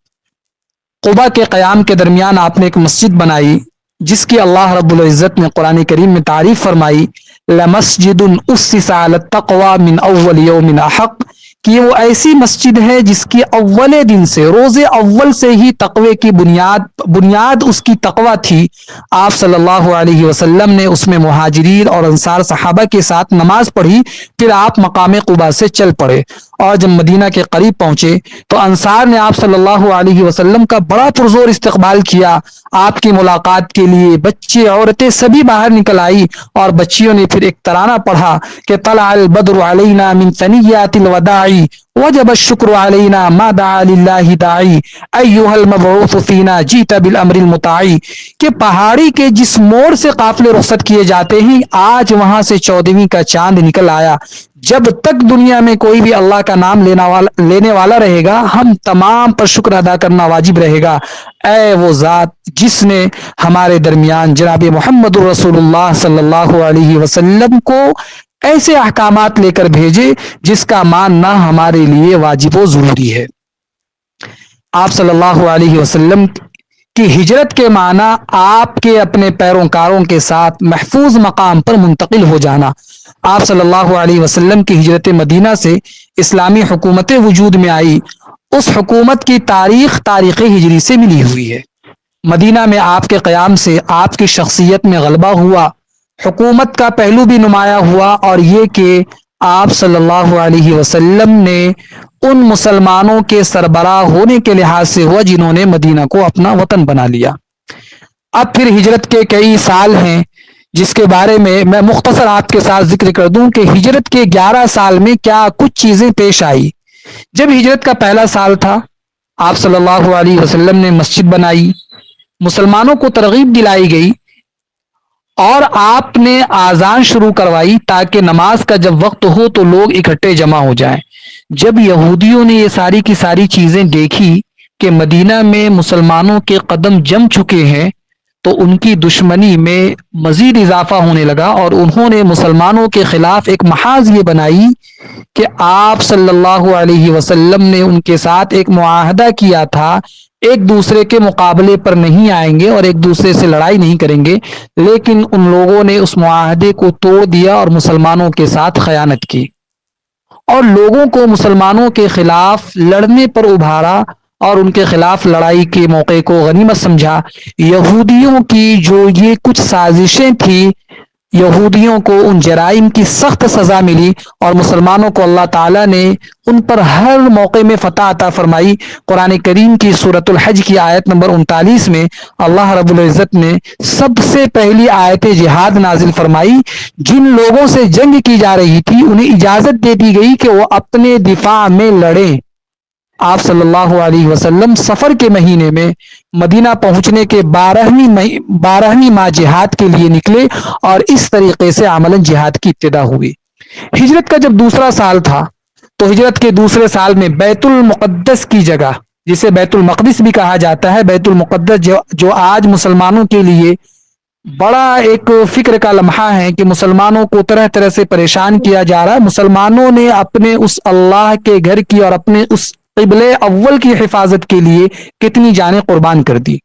قباء کے قیام کے درمیان آپ نے ایک مسجد بنائی جس کی اللہ رب العزت نے قرآن کریم میں تعریف فرمائی، لَمَسْجِدٌ أُسِّسَ عَلَى التَّقْوَى مِنْ أَوَّلِ يَوْمٍ أَحَقٍ، کہ یہ وہ ایسی مسجد ہے جس کی اول دن سے، روز اول سے ہی تقوی کی بنیاد اس کی تقوی تھی۔ آپ صلی اللہ علیہ وسلم نے اس میں مہاجرین اور انصار صحابہ کے ساتھ نماز پڑھی، پھر آپ مقام قباء سے چل پڑے، اور جب مدینہ کے قریب پہنچے تو انصار نے آپ صلی اللہ علیہ وسلم کا بڑا پرزور استقبال کیا۔ آپ کی ملاقات کے لیے بچے، عورتیں سبھی باہر نکل آئی، اور بچیوں نے پھر ایک ترانہ پڑھا کہ طلع البدر علینا من ثنیات الوداع وجب الشکر علینا ما دعا للہ داعی ایھا المبعوث فینا جیت بالامر المطاع، کہ پہاڑی کے جس موڑ سے قافلے رخصت کیے جاتے ہیں آج وہاں سے 14ویں کا چاند نکل آیا۔ جب تک دنیا میں کوئی بھی اللہ کا نام لینے والا رہے گا، ہم تمام پر شکر ادا کرنا واجب رہے گا۔ اے وہ ذات جس نے ہمارے درمیان جناب محمد الرسول اللہ صلی اللہ علیہ وسلم کو ایسے احکامات لے کر بھیجے جس کا ماننا ہمارے لیے واجب و ضروری ہے۔ آپ صلی اللہ علیہ وسلم کی ہجرت کے معنی آپ کے اپنے پیروکاروں کے ساتھ محفوظ مقام پر منتقل ہو جانا۔ آپ صلی اللہ علیہ وسلم کی ہجرت مدینہ سے اسلامی حکومت وجود میں آئی، اس حکومت کی تاریخ ہجری سے ملی ہوئی ہے۔ مدینہ میں آپ کے قیام سے آپ کی شخصیت میں غلبہ ہوا، حکومت کا پہلو بھی نمایاں ہوا، اور یہ کہ آپ صلی اللہ علیہ وسلم نے ان مسلمانوں کے سربراہ ہونے کے لحاظ سے ہوا جنہوں نے مدینہ کو اپنا وطن بنا لیا۔ اب پھر ہجرت کے کئی سال ہیں جس کے بارے میں مختصر آپ کے ساتھ ذکر کر دوں کہ ہجرت کے 11 سال میں کیا کچھ چیزیں پیش آئی۔ جب ہجرت کا پہلا سال تھا، آپ صلی اللہ علیہ وسلم نے مسجد بنائی، مسلمانوں کو ترغیب دلائی گئی اور آپ نے آذان شروع کروائی تاکہ نماز کا جب وقت ہو تو لوگ اکٹھے جمع ہو جائیں۔ جب یہودیوں نے یہ ساری کی ساری چیزیں دیکھی کہ مدینہ میں مسلمانوں کے قدم جم چکے ہیں تو ان کی دشمنی میں مزید اضافہ ہونے لگا اور انہوں نے مسلمانوں کے خلاف ایک محاذ یہ بنائی کہ آپ صلی اللہ علیہ وسلم نے ان کے ساتھ ایک معاہدہ کیا تھا، ایک دوسرے کے مقابلے پر نہیں آئیں گے اور ایک دوسرے سے لڑائی نہیں کریں گے، لیکن ان لوگوں نے اس معاہدے کو توڑ دیا اور مسلمانوں کے ساتھ خیانت کی اور لوگوں کو مسلمانوں کے خلاف لڑنے پر ابھارا اور ان کے خلاف لڑائی کے موقع کو غنیمت سمجھا۔ یہودیوں کی جو یہ کچھ سازشیں تھیں، یہودیوں کو ان جرائم کی سخت سزا ملی اور مسلمانوں کو اللہ تعالیٰ نے ان پر ہر موقع میں فتح عطا فرمائی۔ قرآن کریم کی سورۃ الحج کی آیت نمبر 39 میں اللہ رب العزت نے سب سے پہلی آیت جہاد نازل فرمائی۔ جن لوگوں سے جنگ کی جا رہی تھی انہیں اجازت دے دی گئی کہ وہ اپنے دفاع میں لڑیں۔ آپ صلی اللہ علیہ وسلم سفر کے مہینے میں مدینہ پہنچنے کے 12ویں ماہ جہاد کے لیے نکلے اور اس طریقے سے عملاً جہاد کی ابتدا ہوئی۔ ہجرت کا جب دوسرا سال تھا تو ہجرت کے دوسرے سال میں بیت المقدس کی جگہ، جسے بیت المقدس بھی کہا جاتا ہے، بیت المقدس جو آج مسلمانوں کے لیے بڑا ایک فکر کا لمحہ ہے کہ مسلمانوں کو طرح طرح سے پریشان کیا جا رہا ہے، مسلمانوں نے اپنے اس اللہ کے گھر کی اور اپنے اس قبلہ اول کی حفاظت کے لیے کتنی جانیں قربان کر دی۔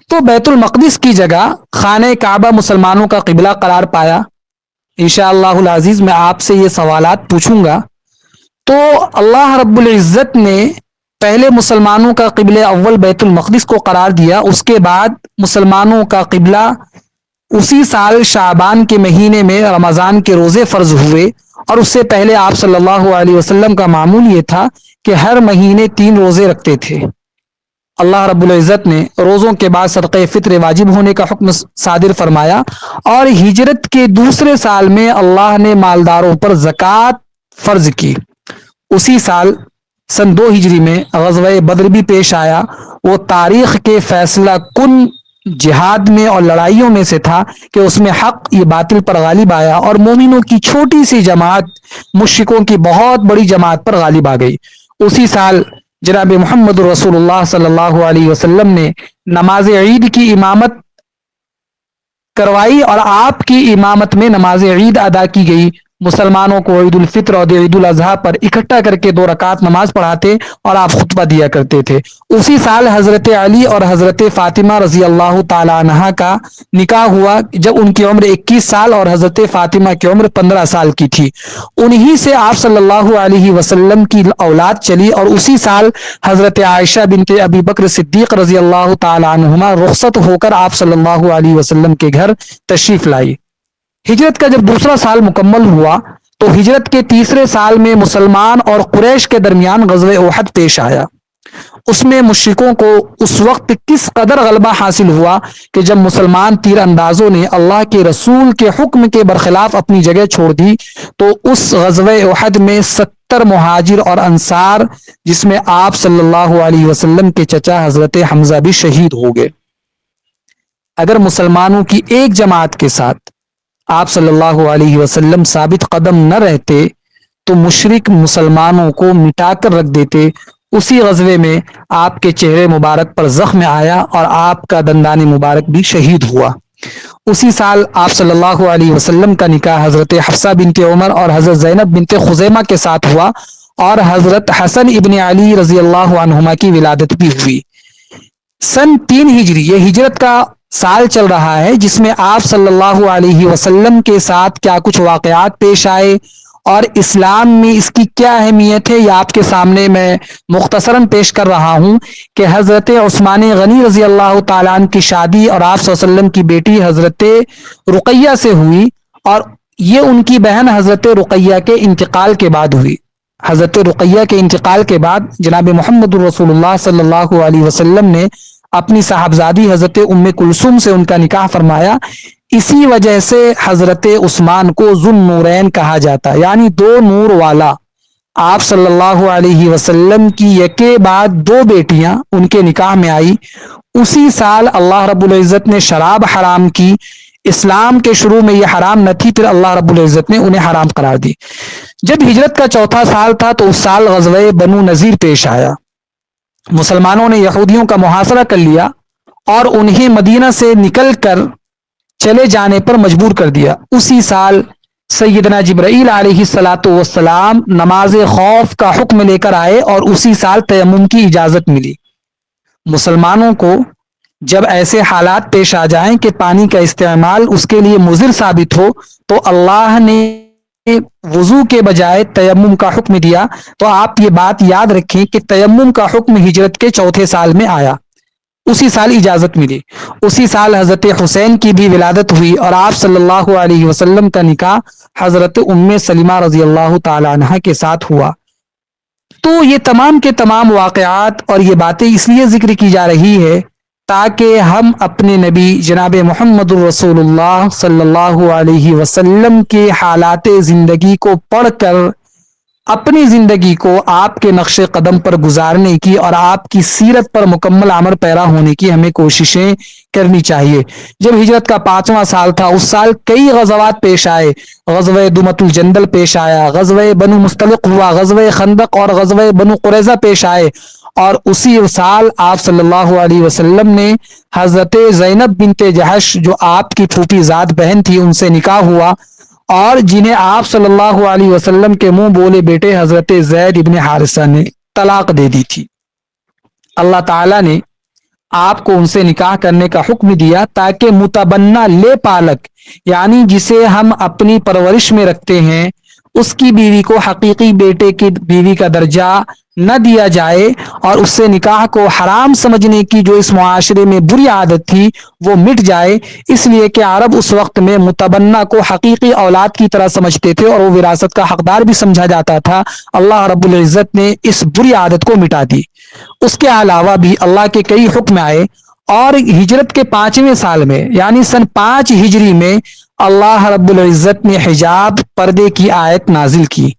تو بیت المقدس کی جگہ خانہ کعبہ مسلمانوں کا قبلہ قرار پایا۔ انشاءاللہ العزیز میں آپ سے یہ سوالات پوچھوں گا۔ تو اللہ رب العزت نے پہلے مسلمانوں کا قبلہ اول بیت المقدس کو قرار دیا، اس کے بعد مسلمانوں کا قبلہ اسی سال شعبان کے مہینے میں رمضان کے روزے فرض ہوئے، اور اس سے پہلے آپ صلی اللہ علیہ وسلم کا معمول یہ تھا کہ ہر مہینے 3 روزے رکھتے تھے۔ اللہ رب العزت نے روزوں کے بعد صدقہ فطر واجب ہونے کا حکم صادر فرمایا، اور ہجرت کے دوسرے سال میں اللہ نے مالداروں پر زکوٰۃ فرض کی۔ اسی سال سن 2 ہجری میں غزوہ بدر بھی پیش آیا۔ وہ تاریخ کے فیصلہ کن جہاد میں اور لڑائیوں میں سے تھا کہ اس میں حق یہ باطل پر غالب آیا اور مومنوں کی چھوٹی سی جماعت مشرکوں کی بہت بڑی جماعت پر غالب آ گئی۔ اسی سال جناب محمد رسول اللہ صلی اللہ علیہ وسلم نے نماز عید کی امامت کروائی اور آپ کی امامت میں نماز عید ادا کی گئی۔ مسلمانوں کو عید الفطر اور عید الاضحیٰ پر اکٹھا کر کے 2 رکعت نماز پڑھاتے اور آپ خطبہ دیا کرتے تھے۔ اسی سال حضرت علی اور حضرت فاطمہ رضی اللہ تعالی عنہا کا نکاح ہوا جب ان کی عمر 21 سال اور حضرت فاطمہ کی عمر 15 سال کی تھی۔ انہی سے آپ صلی اللہ علیہ وسلم کی اولاد چلی، اور اسی سال حضرت عائشہ بنت ابی بکر صدیق رضی اللہ تعالی عنہما رخصت ہو کر آپ صلی اللہ علیہ وسلم کے گھر تشریف لائی۔ ہجرت کا جب دوسرا سال مکمل ہوا تو ہجرت کے تیسرے سال میں مسلمان اور قریش کے درمیان غزوہ احد پیش آیا۔ اس میں مشرکوں کو اس وقت کس قدر غلبہ حاصل ہوا کہ جب مسلمان تیر اندازوں نے اللہ کے رسول کے حکم کے برخلاف اپنی جگہ چھوڑ دی تو اس غزوہ احد میں 70 مہاجر اور انصار، جس میں آپ صلی اللہ علیہ وسلم کے چچا حضرت حمزہ بھی شہید ہو گئے۔ اگر مسلمانوں کی ایک جماعت کے ساتھ آپ صلی اللہ علیہ وسلم ثابت قدم نہ رہتے تو مشرک مسلمانوں کو مٹا کر رکھ دیتے۔ اسی غزوے میں آپ کے چہرے مبارک پر زخم آیا اور آپ کا دندان مبارک بھی شہید ہوا۔ اسی سال آپ صلی اللہ علیہ وسلم کا نکاح حضرت حفصہ بنت عمر اور حضرت زینب بنت خزیمہ کے ساتھ ہوا، اور حضرت حسن ابن علی رضی اللہ عنہما کی ولادت بھی ہوئی۔ سن 3 ہجری یہ ہجرت کا سال چل رہا ہے جس میں آپ صلی اللہ علیہ وسلم کے ساتھ کیا کچھ واقعات پیش آئے اور اسلام میں اس کی کیا اہمیت ہے، یہ آپ کے سامنے میں مختصراً پیش کر رہا ہوں کہ حضرت عثمان غنی رضی اللہ تعالیٰ عنہ کی شادی اور آپ صلی اللہ علیہ وسلم کی بیٹی حضرت رقیہ سے ہوئی، اور یہ ان کی بہن حضرت رقیہ کے انتقال کے بعد ہوئی۔ حضرت رقیہ کے انتقال کے بعد جناب محمد رسول اللہ صلی اللہ علیہ وسلم نے اپنی صاحبزادی حضرت ام کلثوم سے ان کا نکاح فرمایا۔ اسی وجہ سے حضرت عثمان کو ذو النورین کہا جاتا، یعنی دو نور والا۔ آپ صلی اللہ علیہ وسلم کی یکے بعد دو بیٹیاں ان کے نکاح میں آئی۔ اسی سال اللہ رب العزت نے شراب حرام کی۔ اسلام کے شروع میں یہ حرام نہ تھی، پھر اللہ رب العزت نے انہیں حرام قرار دی۔ جب ہجرت کا چوتھا سال تھا تو اس سال غزوہ بنو نذیر پیش آیا۔ مسلمانوں نے یہودیوں کا محاصرہ کر لیا اور انہیں مدینہ سے نکل کر چلے جانے پر مجبور کر دیا۔ اسی سال سیدنا جبرائیل علیہ الصلاۃ والسلام نماز خوف کا حکم لے کر آئے اور اسی سال تیمم کی اجازت ملی۔ مسلمانوں کو جب ایسے حالات پیش آ جائیں کہ پانی کا استعمال اس کے لیے مضر ثابت ہو تو اللہ نے وضو کے بجائے تیمم کا حکم دیا۔ تو آپ یہ بات یاد رکھیں کہ تیمم کا حکم ہجرت کے چوتھے سال میں آیا، اسی سال اجازت ملی۔ اسی سال حضرت حسین کی بھی ولادت ہوئی اور آپ صلی اللہ علیہ وسلم کا نکاح حضرت ام سلمہ رضی اللہ تعالی عنہا کے ساتھ ہوا۔ تو یہ تمام کے تمام واقعات اور یہ باتیں اس لیے ذکر کی جا رہی ہے تاکہ ہم اپنے نبی جناب محمد الرسول اللہ صلی اللہ علیہ وسلم کے حالات زندگی کو پڑھ کر اپنی زندگی کو آپ کے نقش قدم پر گزارنے کی اور آپ کی سیرت پر مکمل عمل پیرا ہونے کی ہمیں کوششیں کرنی چاہیے۔ جب ہجرت کا 5واں سال تھا اس سال کئی غزوات پیش آئے۔ غزوہ دمت الجندل پیش آیا، غزوہ بنو مستلق ہوا، غزوہ خندق اور غزوہ بنو قریظہ پیش آئے، اور اسی سال آپ صلی اللہ علیہ وسلم نے حضرت زینب بنت جہش جو آپ کی پھوپھی زاد بہن تھی ان سے نکاح ہوا، اور جنہیں آپ صلی اللہ علیہ وسلم کے منہ بولے بیٹے حضرت زید ابن حارثہ نے طلاق دے دی تھی۔ اللہ تعالیٰ نے آپ کو ان سے نکاح کرنے کا حکم دیا تاکہ متبنہ لے پالک، یعنی جسے ہم اپنی پرورش میں رکھتے ہیں، اس کی بیوی کو حقیقی بیٹے کی بیوی کا درجہ نہ دیا جائے، اور اس سے نکاح کو حرام سمجھنے کی جو اس معاشرے میں بری عادت تھی وہ مٹ جائے۔ اس لیے کہ عرب اس وقت میں متبنہ کو حقیقی اولاد کی طرح سمجھتے تھے اور وہ وراثت کا حقدار بھی سمجھا جاتا تھا۔ اللہ رب العزت نے اس بری عادت کو مٹا دی۔ اس کے علاوہ بھی اللہ کے کئی حکم آئے، اور ہجرت کے 5ویں سال میں یعنی سن 5 ہجری میں اللہ رب العزت نے حجاب پردے کی آیت نازل کی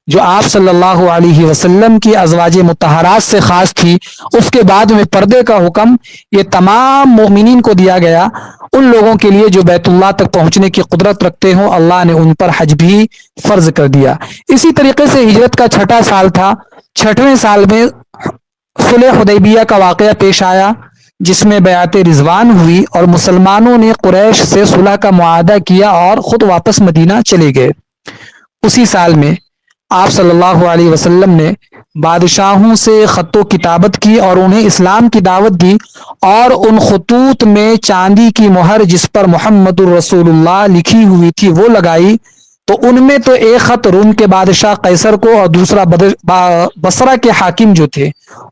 جو آپ صلی اللہ علیہ وسلم کی ازواج مطہرات سے خاص تھی۔ اس کے بعد میں پردے کا حکم یہ تمام مومنین کو دیا گیا، ان لوگوں کے لیے جو بیت اللہ تک پہنچنے کی قدرت رکھتے ہوں اللہ نے ان پر حج بھی فرض کر دیا۔ اسی طریقے سے ہجرت کا 6واں سال تھا۔ 6ویں سال میں صلح حدیبیہ کا واقعہ پیش آیا جس میں بیعت رضوان ہوئی اور مسلمانوں نے قریش سے صلح کا معاہدہ کیا اور خود واپس مدینہ چلے گئے۔ اسی سال میں آپ صلی اللہ علیہ وسلم نے بادشاہوں سے خط و کتابت کی اور انہیں اسلام کی دعوت دی، اور ان خطوط میں چاندی کی مہر جس پر محمد الرسول اللہ لکھی ہوئی تھی وہ لگائی۔ تو ان میں تو ایک خط روم کے بادشاہ قیصر کو اور دوسرا بصرہ کے حاکم جو تھے،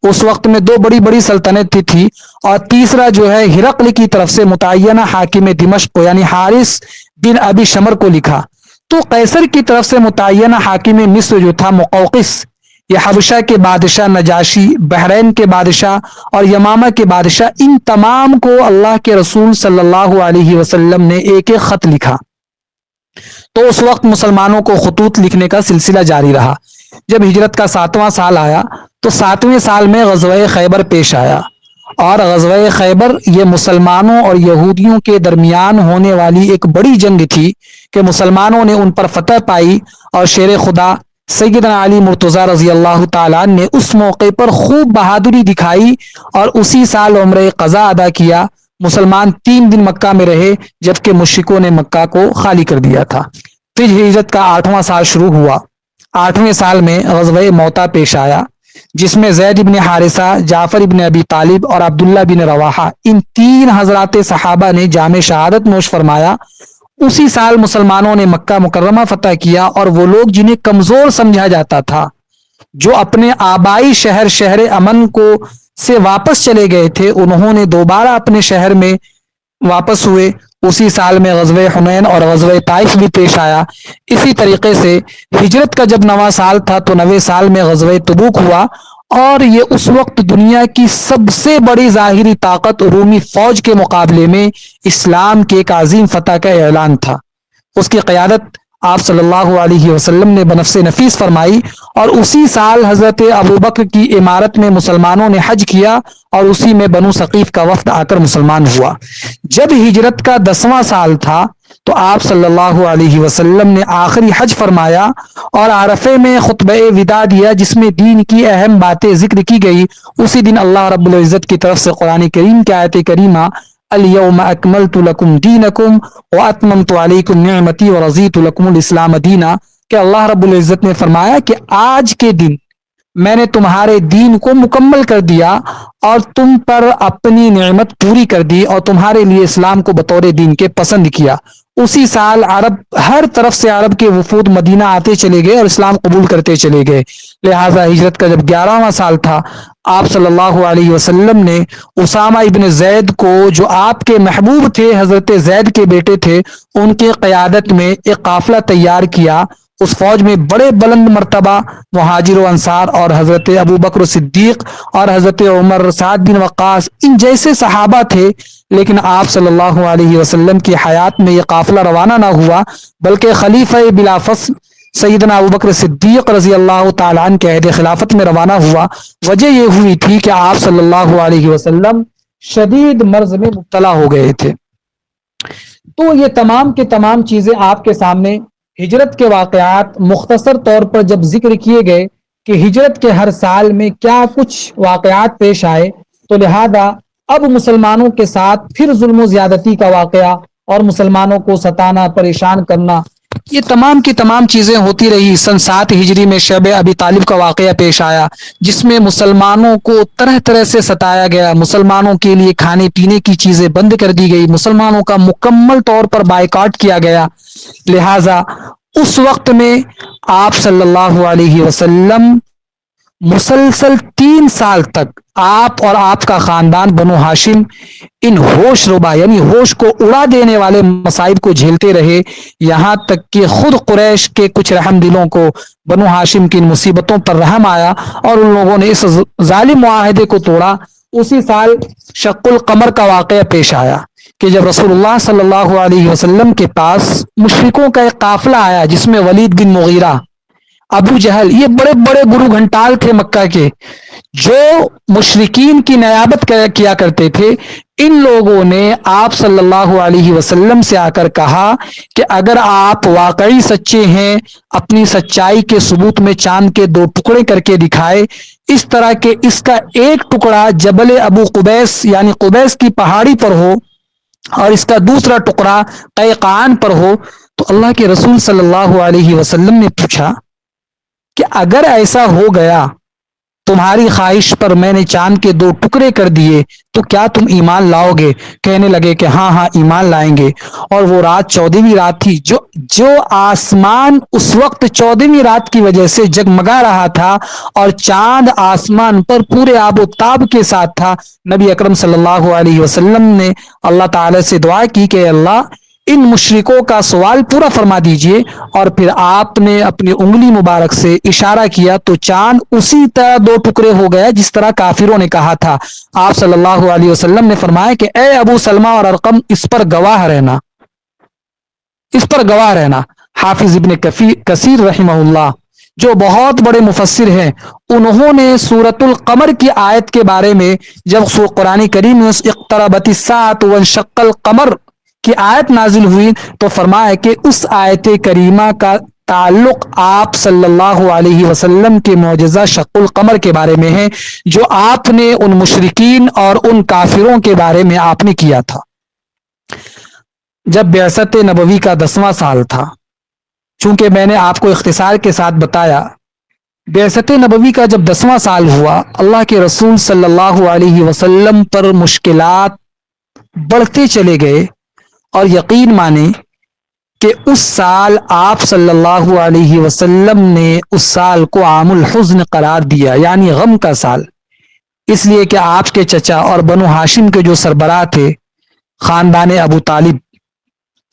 اس وقت میں 2 بڑی بڑی سلطنتیں تھی، اور تیسرا جو ہے ہرقل کی طرف سے متعینہ حاکم دمشق کو یعنی حارث بن ابی شمر کو لکھا۔ تو قیصر کی طرف سے متعینہ حاکم مصر جو تھا مقوقس، یہ حبشہ کے بادشاہ نجاشی، بحرین کے بادشاہ اور یمامہ کے بادشاہ، ان تمام کو اللہ کے رسول صلی اللہ علیہ وسلم نے ایک ایک خط لکھا۔ تو اس وقت مسلمانوں کو خطوط لکھنے کا سلسلہ جاری رہا۔ جب ہجرت کا 7واں سال آیا تو 7ویں سال میں غزوہ خیبر پیش آیا، اور غزوہ خیبر یہ مسلمانوں اور یہودیوں کے درمیان ہونے والی ایک بڑی جنگ تھی کہ مسلمانوں نے ان پر فتح پائی، اور شیر خدا سیدنا علی مرتضیٰ رضی اللہ تعالیٰ نے اس موقع پر خوب بہادری دکھائی اور اسی سال عمرہ قضا ادا کیا۔ مسلمان 3 دن مکہ میں رہے جبکہ مشرکوں نے مکہ کو خالی کر دیا تھا۔ پھر ہجرت کا 8واں سال شروع ہوا۔ 8ویں سال میں غزوہ موتا پیش آیا جس میں زید بن حارثہ، جعفر بن ابی طالب اور عبداللہ بن رواحہ ان 3 حضرات صحابہ نے جام شہادت نوش فرمایا۔ اسی سال مسلمانوں نے مکہ مکرمہ فتح کیا، اور وہ لوگ جنہیں کمزور سمجھا جاتا تھا، جو اپنے آبائی شہر امن کو سے واپس چلے گئے تھے، انہوں نے دوبارہ اپنے شہر میں واپس ہوئے اسی سال میں غزوہ حنین اور غزوہ طائف بھی پیش آیا۔ اسی طریقے سے ہجرت کا جب 9واں سال تھا تو 9ویں سال میں غزوہ تبوک ہوا، اور یہ اس وقت دنیا کی سب سے بڑی ظاہری طاقت رومی فوج کے مقابلے میں اسلام کے ایک عظیم فتح کا اعلان تھا۔ اس کی قیادت آپ صلی اللہ علیہ وسلم نے بنفس نفیس فرمائی، اور اسی سال حضرت ابوبکر کی امارت میں مسلمانوں نے حج کیا، اور اسی میں بنو ثقیف کا وفد آ کر مسلمان ہوا۔ جب ہجرت کا 10واں سال تھا تو آپ صلی اللہ علیہ وسلم نے آخری حج فرمایا اور عرفے میں خطبہ وداع دیا، جس میں دین کی اہم باتیں ذکر کی گئی۔ اسی دن اللہ رب العزت کی طرف سے قرآن کریم کی آیت کریمہ الیوم اکملت لکم دینکم واتممت علیکم نعمتی ورضیت لکم الاسلام دینا، کہ اللہ رب العزت نے فرمایا کہ آج کے دن میں نے تمہارے دین کو مکمل کر دیا اور تم پر اپنی نعمت پوری کر دی اور تمہارے لیے اسلام کو بطور دین کے پسند کیا۔ اسی سال عرب ہر طرف سے عرب کے وفود مدینہ آتے چلے گئے اور اسلام قبول کرتے چلے گئے۔ لہٰذا ہجرت کا جب 11واں سال تھا، آپ صلی اللہ علیہ وسلم نے اسامہ ابن زید کو، جو آپ کے محبوب تھے، حضرت زید کے بیٹے تھے، ان کے قیادت میں ایک قافلہ تیار کیا۔ اس فوج میں بڑے بلند مرتبہ مہاجر و انصار اور حضرت ابو بکر صدیق اور حضرت عمر، سعد بن وقاص، ان جیسے صحابہ تھے، لیکن آپ صلی اللہ علیہ وسلم کی حیات میں یہ قافلہ روانہ نہ ہوا، بلکہ خلیفہ بلا فصل سیدنا ابو بکر صدیق رضی اللہ تعالیٰ عنہ کے عہد خلافت میں روانہ ہوا۔ وجہ یہ ہوئی تھی کہ آپ صلی اللہ علیہ وسلم شدید مرض میں مبتلا ہو گئے تھے۔ تو یہ تمام کے تمام چیزیں آپ کے سامنے ہجرت کے واقعات مختصر طور پر جب ذکر کیے گئے کہ ہجرت کے ہر سال میں کیا کچھ واقعات پیش آئے، تو لہذا اب مسلمانوں کے ساتھ پھر ظلم و زیادتی کا واقعہ اور مسلمانوں کو ستانا، پریشان کرنا، یہ تمام کی تمام چیزیں ہوتی رہی۔ سن 7 ہجری میں شیب ابی طالب کا واقعہ پیش آیا، جس میں مسلمانوں کو طرح طرح سے ستایا گیا، مسلمانوں کے لیے کھانے پینے کی چیزیں بند کر دی گئی، مسلمانوں کا مکمل طور پر بائیکاٹ کیا گیا۔ لہذا اس وقت میں آپ صلی اللہ علیہ وسلم مسلسل 3 سال تک آپ اور آپ کا خاندان بنو ہاشم ان ہوش ربا یعنی ہوش کو اڑا دینے والے مصائب کو جھیلتے رہے، یہاں تک کہ خود قریش کے کچھ رحم دلوں کو بنو ہاشم کی ان مصیبتوں پر رحم آیا اور ان لوگوں نے اس ظالم معاہدے کو توڑا۔ اسی سال شق القمر کا واقعہ پیش آیا کہ جب رسول اللہ صلی اللہ علیہ وسلم کے پاس مشرکوں کا ایک قافلہ آیا، جس میں ولید بن مغیرہ، ابو جہل، یہ بڑے بڑے گرو گھنٹال تھے مکہ کے، جو مشرکین کی نیابت کیا کرتے تھے، ان لوگوں نے آپ صلی اللہ علیہ وسلم سے آ کر کہا کہ اگر آپ واقعی سچے ہیں، اپنی سچائی کے ثبوت میں چاند کے 2 ٹکڑے کر کے دکھائے، اس طرح کہ اس کا ایک ٹکڑا جبل ابو قبیس یعنی قبیس کی پہاڑی پر ہو اور اس کا دوسرا ٹکڑا قیقان پر ہو۔ تو اللہ کے رسول صلی اللہ علیہ وسلم نے پوچھا کہ اگر ایسا ہو گیا، تمہاری خواہش پر میں نے چاند کے 2 ٹکڑے کر دیے، تو کیا تم ایمان لاؤ گے؟ کہنے لگے کہ ہاں ہاں ایمان لائیں گے۔ اور وہ رات 14ویں رات تھی، جو آسمان اس وقت 14ویں رات کی وجہ سے جگمگا رہا تھا اور چاند آسمان پر پورے آب و تاب کے ساتھ تھا۔ نبی اکرم صلی اللہ علیہ وسلم نے اللہ تعالی سے دعا کی کہ اللہ ان مشرکوں کا سوال پورا فرما دیجئے، اور پھر آپ نے اپنی انگلی مبارک سے اشارہ کیا تو چاند اسی طرح 2 ٹکڑے ہو گیا جس طرح کافروں نے کہا تھا۔ آپ صلی اللہ علیہ وسلم نے فرمایا کہ اے ابو سلمہ اور ارقم، اس پر گواہ رہنا، اس پر گواہ رہنا۔ حافظ ابن کثیر رحمہ اللہ، جو بہت بڑے مفسر ہیں، انہوں نے سورۃ القمر کی آیت کے بارے میں جب قرآن کریم میں اقتربت الساعۃ وانشق القمر کی آیت نازل ہوئی تو فرمایا کہ اس آیت کریمہ کا تعلق آپ صلی اللہ علیہ وسلم کے معجزہ شق القمر کے بارے میں ہے، جو آپ نے ان مشرکین اور ان کافروں کے بارے میں آپ نے کیا تھا۔ جب بعثت نبوی کا 10واں سال تھا، چونکہ میں نے آپ کو اختصار کے ساتھ بتایا، بعثت نبوی کا جب 10واں سال ہوا، اللہ کے رسول صلی اللہ علیہ وسلم پر مشکلات بڑھتے چلے گئے، اور یقین مانیں کہ اس سال آپ صلی اللہ علیہ وسلم نے اس سال کو عام الحزن قرار دیا، یعنی غم کا سال، اس لیے کہ آپ کے چچا اور بنو ہاشم کے جو سربراہ تھے، خاندان ابو طالب،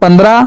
15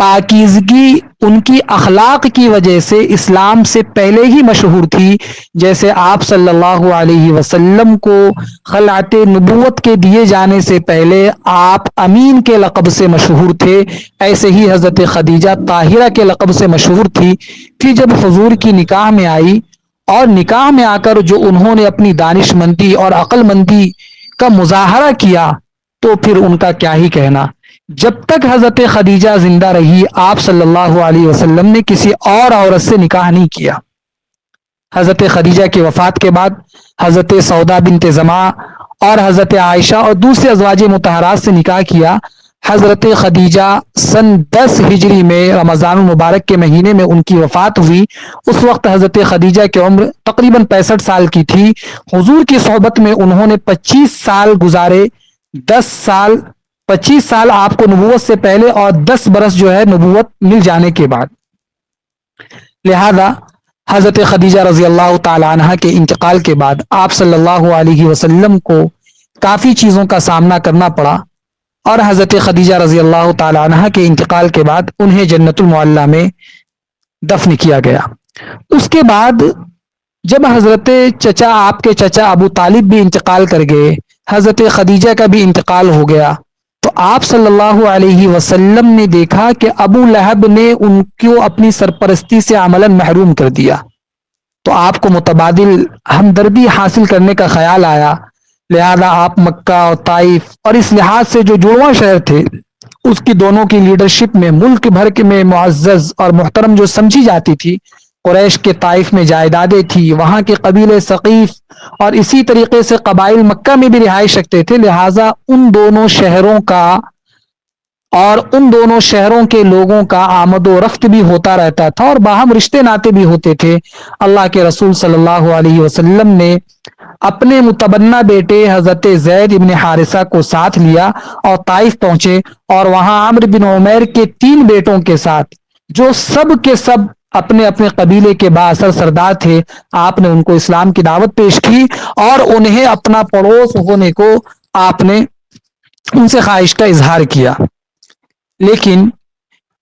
پاکیزگی ان کی اخلاق کی وجہ سے اسلام سے پہلے ہی مشہور تھی. جیسے آپ صلی اللہ علیہ وسلم کو خلعت نبوت کے دیے جانے سے پہلے آپ امین کے لقب سے مشہور تھے، ایسے ہی حضرت خدیجہ طاہرہ کے لقب سے مشہور تھی. پھر جب حضور کی نکاح میں آئی اور نکاح میں آ کر جو انہوں نے اپنی دانش مندی اور عقل مندی کا مظاہرہ کیا تو پھر ان کا کیا ہی کہنا. جب تک حضرت خدیجہ زندہ رہی آپ صلی اللہ علیہ وسلم نے کسی اور عورت سے نکاح نہیں کیا. حضرت خدیجہ کی وفات کے بعد حضرت سودا بنت زمعہ اور حضرت عائشہ اور دوسرے ازواج مطہرات سے نکاح کیا. حضرت خدیجہ سن 10 ہجری میں رمضان المبارک کے مہینے میں ان کی وفات ہوئی. اس وقت حضرت خدیجہ کی عمر تقریباً 65 سال کی تھی. حضور کی صحبت میں انہوں نے 25 سال گزارے. 25 سال آپ کو نبوت سے پہلے اور 10 برس جو ہے نبوت مل جانے کے بعد. لہذا حضرت خدیجہ رضی اللہ تعالی عنہ کے انتقال کے بعد آپ صلی اللہ علیہ وسلم کو کافی چیزوں کا سامنا کرنا پڑا اور حضرت خدیجہ رضی اللہ تعالی عنہ کے انتقال کے بعد انہیں جنت المعلی میں دفن کیا گیا. اس کے بعد جب حضرت چچا آپ کے چچا ابو طالب بھی انتقال کر گئے، حضرت خدیجہ کا بھی انتقال ہو گیا، تو آپ صلی اللہ علیہ وسلم نے دیکھا کہ ابو لہب نے ان کو اپنی سرپرستی سے عملاً محروم کر دیا. تو آپ کو متبادل ہمدردی حاصل کرنے کا خیال آیا. لہذا آپ مکہ اور طائف اور اس لحاظ سے جو جڑواں شہر تھے اس کی دونوں کی لیڈرشپ میں ملک بھر کے میں معزز اور محترم جو سمجھی جاتی تھی، قریش کے طائف میں جائیدادیں تھی، وہاں کے قبیلے ثقیف اور اسی طریقے سے قبائل مکہ میں بھی رہائش رکھتے تھے. لہٰذا ان دونوں شہروں کا اور ان دونوں شہروں کے لوگوں کا آمد و رفت بھی ہوتا رہتا تھا اور باہم رشتے ناتے بھی ہوتے تھے. اللہ کے رسول صلی اللہ علیہ وسلم نے اپنے متبنہ بیٹے حضرت زید ابن حارثہ کو ساتھ لیا اور طائف پہنچے اور وہاں عمرو بن عمیر کے 3 بیٹوں کے ساتھ جو سب کے سب اپنے اپنے قبیلے کے بااثر سردار تھے، آپ نے ان کو اسلام کی دعوت پیش کی اور انہیں اپنا پڑوس ہونے کو آپ نے ان سے خواہش کا اظہار کیا. لیکن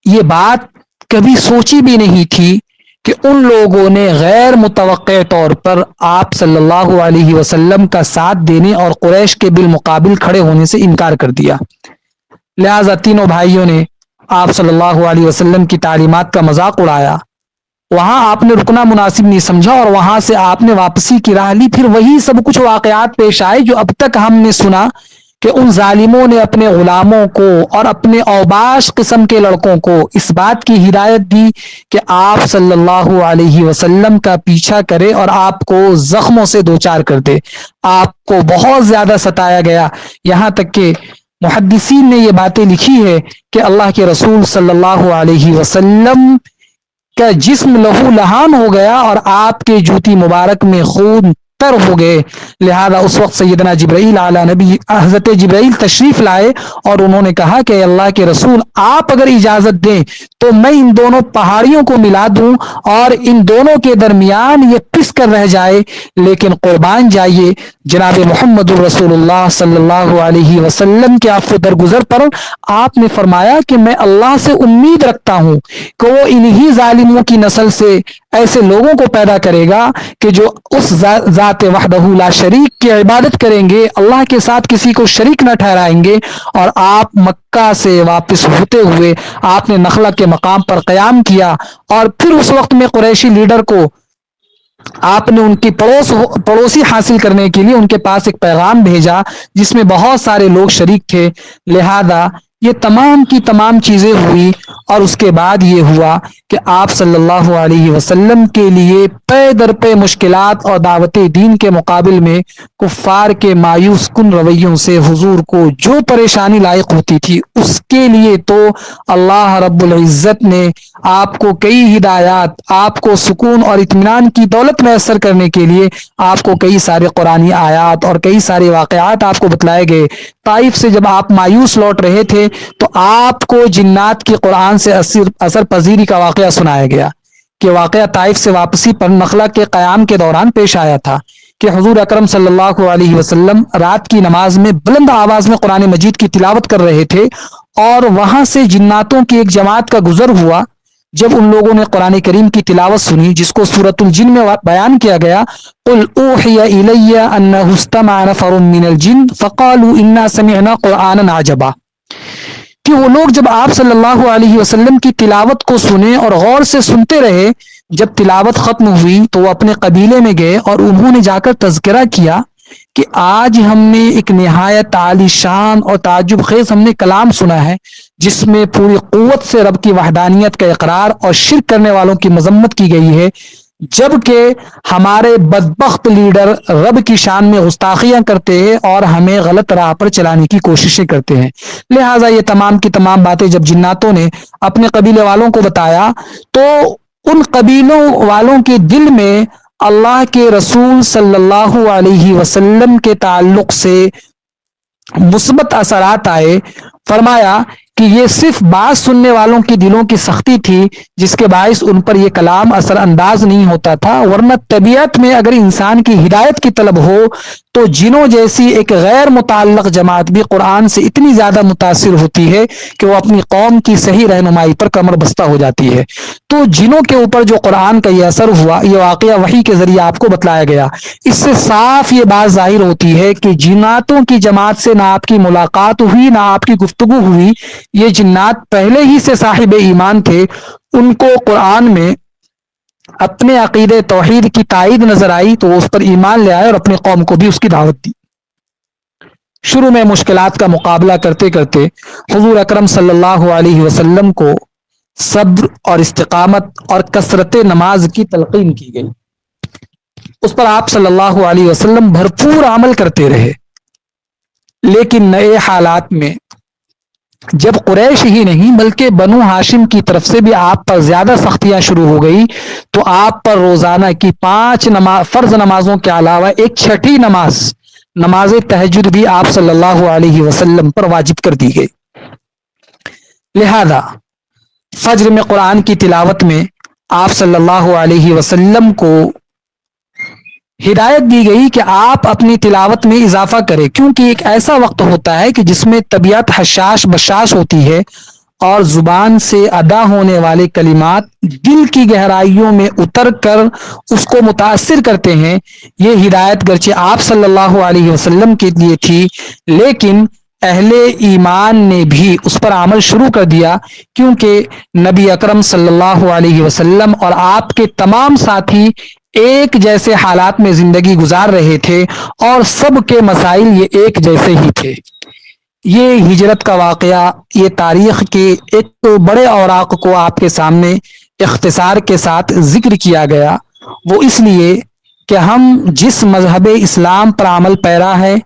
یہ بات کبھی سوچی بھی نہیں تھی کہ ان لوگوں نے غیر متوقع طور پر آپ صلی اللہ علیہ وسلم کا ساتھ دینے اور قریش کے بالمقابل کھڑے ہونے سے انکار کر دیا. لہذا تینوں بھائیوں نے آپ صلی اللہ علیہ وسلم کی تعلیمات کا مذاق اڑایا. وہاں آپ نے رکنا مناسب نہیں سمجھا اور وہاں سے آپ نے واپسی کی راہ لی. پھر وہی سب کچھ واقعات پیش آئے جو اب تک ہم نے سنا کہ ان ظالموں نے اپنے غلاموں کو اور اپنے اوباش قسم کے لڑکوں کو اس بات کی ہدایت دی کہ آپ صلی اللہ علیہ وسلم کا پیچھا کرے اور آپ کو زخموں سے دوچار کر دے. آپ کو بہت زیادہ ستایا گیا، یہاں تک کہ محدثین نے یہ باتیں لکھی ہے کہ اللہ کے رسول صلی اللہ علیہ وسلم کا جسم لہو لہان ہو گیا اور آپ کے جوتی مبارک میں خون تر ہو گئے. لہذا اس وقت سیدنا جبرائیل علی نبی حضرت جبرائیل تشریف لائے اور انہوں نے کہا کہ اللہ کے رسول آپ اگر اجازت دیں تو میں ان دونوں پہاڑیوں کو ملا دوں اور ان دونوں کے درمیان یہ پس کر رہ جائے، لیکن قربان جائیے جناب محمد الرسول اللہ صلی اللہ علیہ وسلم کے عفو درگزر پر آپ نے فرمایا کہ میں اللہ سے امید رکھتا ہوں کہ وہ انہی ظالموں کی نسل سے ایسے لوگوں کو پیدا کرے گا کہ جو اس ذات وحدہ لا شریک کی عبادت کریں گے، اللہ کے ساتھ کسی کو شریک نہ ٹھہرائیں گے. اور آپ مکہ سے واپس ہوتے ہوئے آپ نے نخلا کے مقام پر قیام کیا اور پھر اس وقت میں قریشی لیڈر کو آپ نے ان کی پڑوسی حاصل کرنے کے لیے ان کے پاس ایک پیغام بھیجا جس میں بہت سارے لوگ شریک تھے. لہذا یہ تمام کی تمام چیزیں ہوئی اور اس کے بعد یہ ہوا کہ آپ صلی اللہ علیہ وسلم کے لیے پے در پے مشکلات اور دعوت دین کے مقابل میں کفار کے مایوس کن رویوں سے حضور کو جو پریشانی لائق ہوتی تھی اس کے لیے تو اللہ رب العزت نے آپ کو کئی ہدایات، آپ کو سکون اور اطمینان کی دولت میسر کرنے کے لیے آپ کو کئی سارے قرآنی آیات اور کئی سارے واقعات آپ کو بتلائے گئے. طائف سے جب آپ مایوس لوٹ رہے تھے تو آپ کو جنات کی قرآن سے اثر پذیری کا واقعہ سنایا گیا کہ واقعہ طائف سے واپسی پر نخلا کے قیام کے دوران پیش آیا تھا کہ حضور اکرم صلی اللہ علیہ وسلم رات کی نماز میں بلند آواز میں قرآن مجید کی تلاوت کر رہے تھے اور وہاں سے جناتوں کی ایک جماعت کا گزر ہوا. جب ان لوگوں نے قرآن کریم کی تلاوت سنی جس کو سورۃ الجن میں بیان کیا گیا، قل اوحی الی انہ استمع نفر من الجن فقالوا انا سمعنا قرآنا عجبا، کہ وہ لوگ جب آپ صلی اللہ علیہ وسلم کی تلاوت کو سنے اور غور سے سنتے رہے، جب تلاوت ختم ہوئی تو وہ اپنے قبیلے میں گئے اور انہوں نے جا کر تذکرہ کیا کہ آج ہم نے ایک نہایت عالی شان اور تعجب خیز ہم نے کلام سنا ہے جس میں پوری قوت سے رب کی وحدانیت کا اقرار اور شرک کرنے والوں کی مذمت کی گئی ہے، جبکہ ہمارے بدبخت لیڈر رب کی شان میں گستاخیاں کرتے ہیں اور ہمیں غلط راہ پر چلانے کی کوششیں کرتے ہیں. لہٰذا یہ تمام کی تمام باتیں جب جناتوں نے اپنے قبیلے والوں کو بتایا تو ان قبیلوں والوں کے دل میں اللہ کے رسول صلی اللہ علیہ وسلم کے تعلق سے مثبت اثرات آئے. فرمایا کہ یہ صرف بات سننے والوں کے دلوں کی سختی تھی جس کے باعث ان پر یہ کلام اثر انداز نہیں ہوتا تھا، ورنہ طبیعت میں اگر انسان کی ہدایت کی طلب ہو تو جنوں جیسی ایک غیر متعلق جماعت بھی قرآن سے اتنی زیادہ متاثر ہوتی ہے کہ وہ اپنی قوم کی صحیح رہنمائی پر کمر بستہ ہو جاتی ہے. تو جنوں کے اوپر جو قرآن کا یہ اثر ہوا، یہ واقعہ وحی کے ذریعے آپ کو بتلایا گیا. اس سے صاف یہ بات ظاہر ہوتی ہے کہ جناتوں کی جماعت سے نہ آپ کی ملاقات ہوئی نہ آپ کی گفتگو ہوئی، یہ جنات پہلے ہی سے صاحب ایمان تھے. ان کو قرآن میں اپنے عقیدہ توحید کی تائید نظر آئی تو وہ اس پر ایمان لے آئے اور اپنی قوم کو بھی اس کی دعوت دی. شروع میں مشکلات کا مقابلہ کرتے کرتے حضور اکرم صلی اللہ علیہ وسلم کو صبر اور استقامت اور کثرت نماز کی تلقین کی گئی. اس پر آپ صلی اللہ علیہ وسلم بھرپور عمل کرتے رہے. لیکن نئے حالات میں جب قریش ہی نہیں بلکہ بنو ہاشم کی طرف سے بھی آپ پر زیادہ سختیاں شروع ہو گئی تو آپ پر روزانہ کی 5 فرض نمازوں کے علاوہ ایک چھٹی نماز تہجد بھی آپ صلی اللہ علیہ وسلم پر واجب کر دی گئی. لہذا فجر میں قرآن کی تلاوت میں آپ صلی اللہ علیہ وسلم کو ہدایت دی گئی کہ آپ اپنی تلاوت میں اضافہ کریں، کیونکہ ایک ایسا وقت ہوتا ہے کہ جس میں طبیعت حشاش بشاش ہوتی ہے اور زبان سے ادا ہونے والے کلمات دل کی گہرائیوں میں اتر کر اس کو متاثر کرتے ہیں. یہ ہدایت گرچہ آپ صلی اللہ علیہ وسلم کے لیے تھی لیکن اہل ایمان نے بھی اس پر عمل شروع کر دیا، کیونکہ نبی اکرم صلی اللہ علیہ وسلم اور آپ کے تمام ساتھی ایک جیسے حالات میں زندگی گزار رہے تھے اور سب کے مسائل یہ ایک جیسے ہی تھے. یہ ہجرت کا واقعہ یہ تاریخ کے ایک بڑے اوراق کو آپ کے سامنے اختصار کے ساتھ ذکر کیا گیا، وہ اس لیے کہ ہم جس مذہب اسلام پر عمل پیرا ہے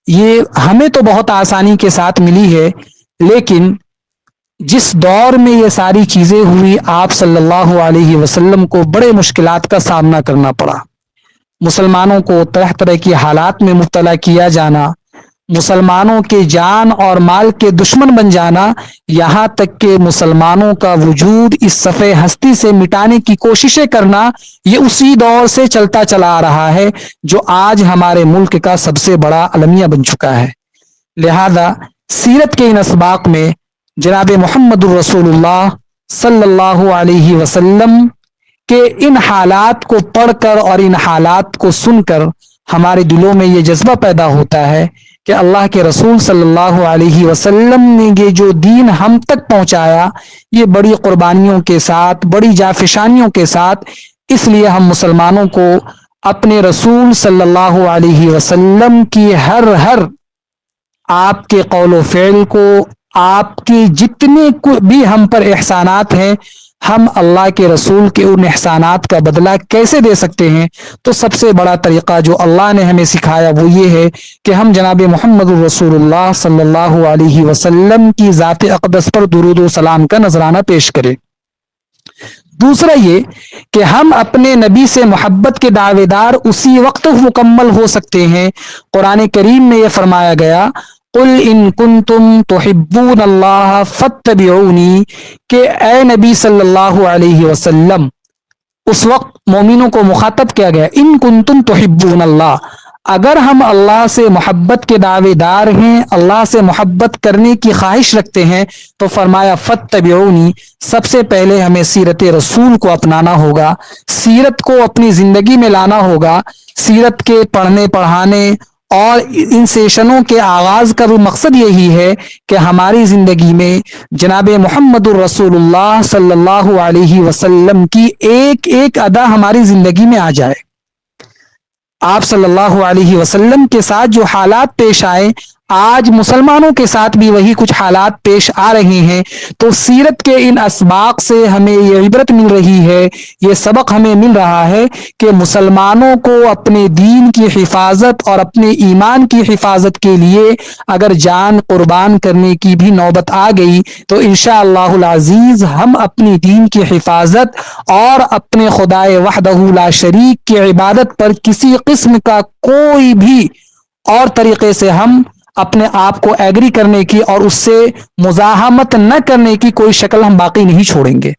یہ ہمیں تو بہت آسانی کے ساتھ ملی ہے، لیکن جس دور میں یہ ساری چیزیں ہوئی آپ صلی اللہ علیہ وسلم کو بڑے مشکلات کا سامنا کرنا پڑا. مسلمانوں کو طرح طرح کی حالات میں مبتلا کیا جانا، مسلمانوں کے جان اور مال کے دشمن بن جانا، یہاں تک کہ مسلمانوں کا وجود اس صفحے ہستی سے مٹانے کی کوششیں کرنا، یہ اسی دور سے چلتا چلا آ رہا ہے جو آج ہمارے ملک کا سب سے بڑا المیہ بن چکا ہے. لہذا سیرت کے ان اسباق میں جناب محمد الرسول اللہ صلی اللہ علیہ وسلم کے ان حالات کو پڑھ کر اور ان حالات کو سن کر ہمارے دلوں میں یہ جذبہ پیدا ہوتا ہے کہ اللہ کے رسول صلی اللہ علیہ وسلم نے یہ جو دین ہم تک پہنچایا یہ بڑی قربانیوں کے ساتھ، بڑی جافشانیوں کے ساتھ، اس لیے ہم مسلمانوں کو اپنے رسول صلی اللہ علیہ وسلم کی ہر آپ کے قول و فعل کو، آپ کی جتنے بھی ہم پر احسانات ہیں، ہم اللہ کے رسول کے ان احسانات کا بدلہ کیسے دے سکتے ہیں؟ تو سب سے بڑا طریقہ جو اللہ نے ہمیں سکھایا وہ یہ ہے کہ ہم جناب محمد الرسول اللہ صلی اللہ علیہ وسلم کی ذات اقدس پر درود و سلام کا نذرانہ پیش کریں. دوسرا یہ کہ ہم اپنے نبی سے محبت کے دعوے دار اسی وقت مکمل ہو سکتے ہیں. قرآن کریم میں یہ فرمایا گیا قل ان کنتم تحبون اللہ فاتبعونی، کہ اے نبی صلی اللہ علیہ وسلم، اس وقت مومنوں کو مخاطب کیا گیا ان کنتم تحبون اللہ، اگر ہم اللہ سے محبت کے دعوے دار ہیں، اللہ سے محبت کرنے کی خواہش رکھتے ہیں، تو فرمایا فاتبعونی، سب سے پہلے ہمیں سیرت رسول کو اپنانا ہوگا، سیرت کو اپنی زندگی میں لانا ہوگا۔ سیرت کے پڑھنے پڑھانے اور ان سیشنوں کے آغاز کا بھی مقصد یہی ہے کہ ہماری زندگی میں جناب محمد الرسول اللہ صلی اللہ علیہ وسلم کی ایک ایک ادا ہماری زندگی میں آ جائے۔ آپ صلی اللہ علیہ وسلم کے ساتھ جو حالات پیش آئے، آج مسلمانوں کے ساتھ بھی وہی کچھ حالات پیش آ رہے ہیں، تو سیرت کے ان اسباق سے ہمیں یہ عبرت مل رہی ہے، یہ سبق ہمیں مل رہا ہے کہ مسلمانوں کو اپنے دین کی حفاظت اور اپنے ایمان کی حفاظت کے لیے اگر جان قربان کرنے کی بھی نوبت آ گئی تو انشاءاللہ العزیز ہم اپنی دین کی حفاظت اور اپنے خدائے وحدہ لا شریک کی عبادت پر کسی قسم کا کوئی بھی اور طریقے سے ہم اپنے آپ کو ایگری کرنے کی اور اس سے مزاحمت نہ کرنے کی کوئی شکل ہم باقی نہیں چھوڑیں گے،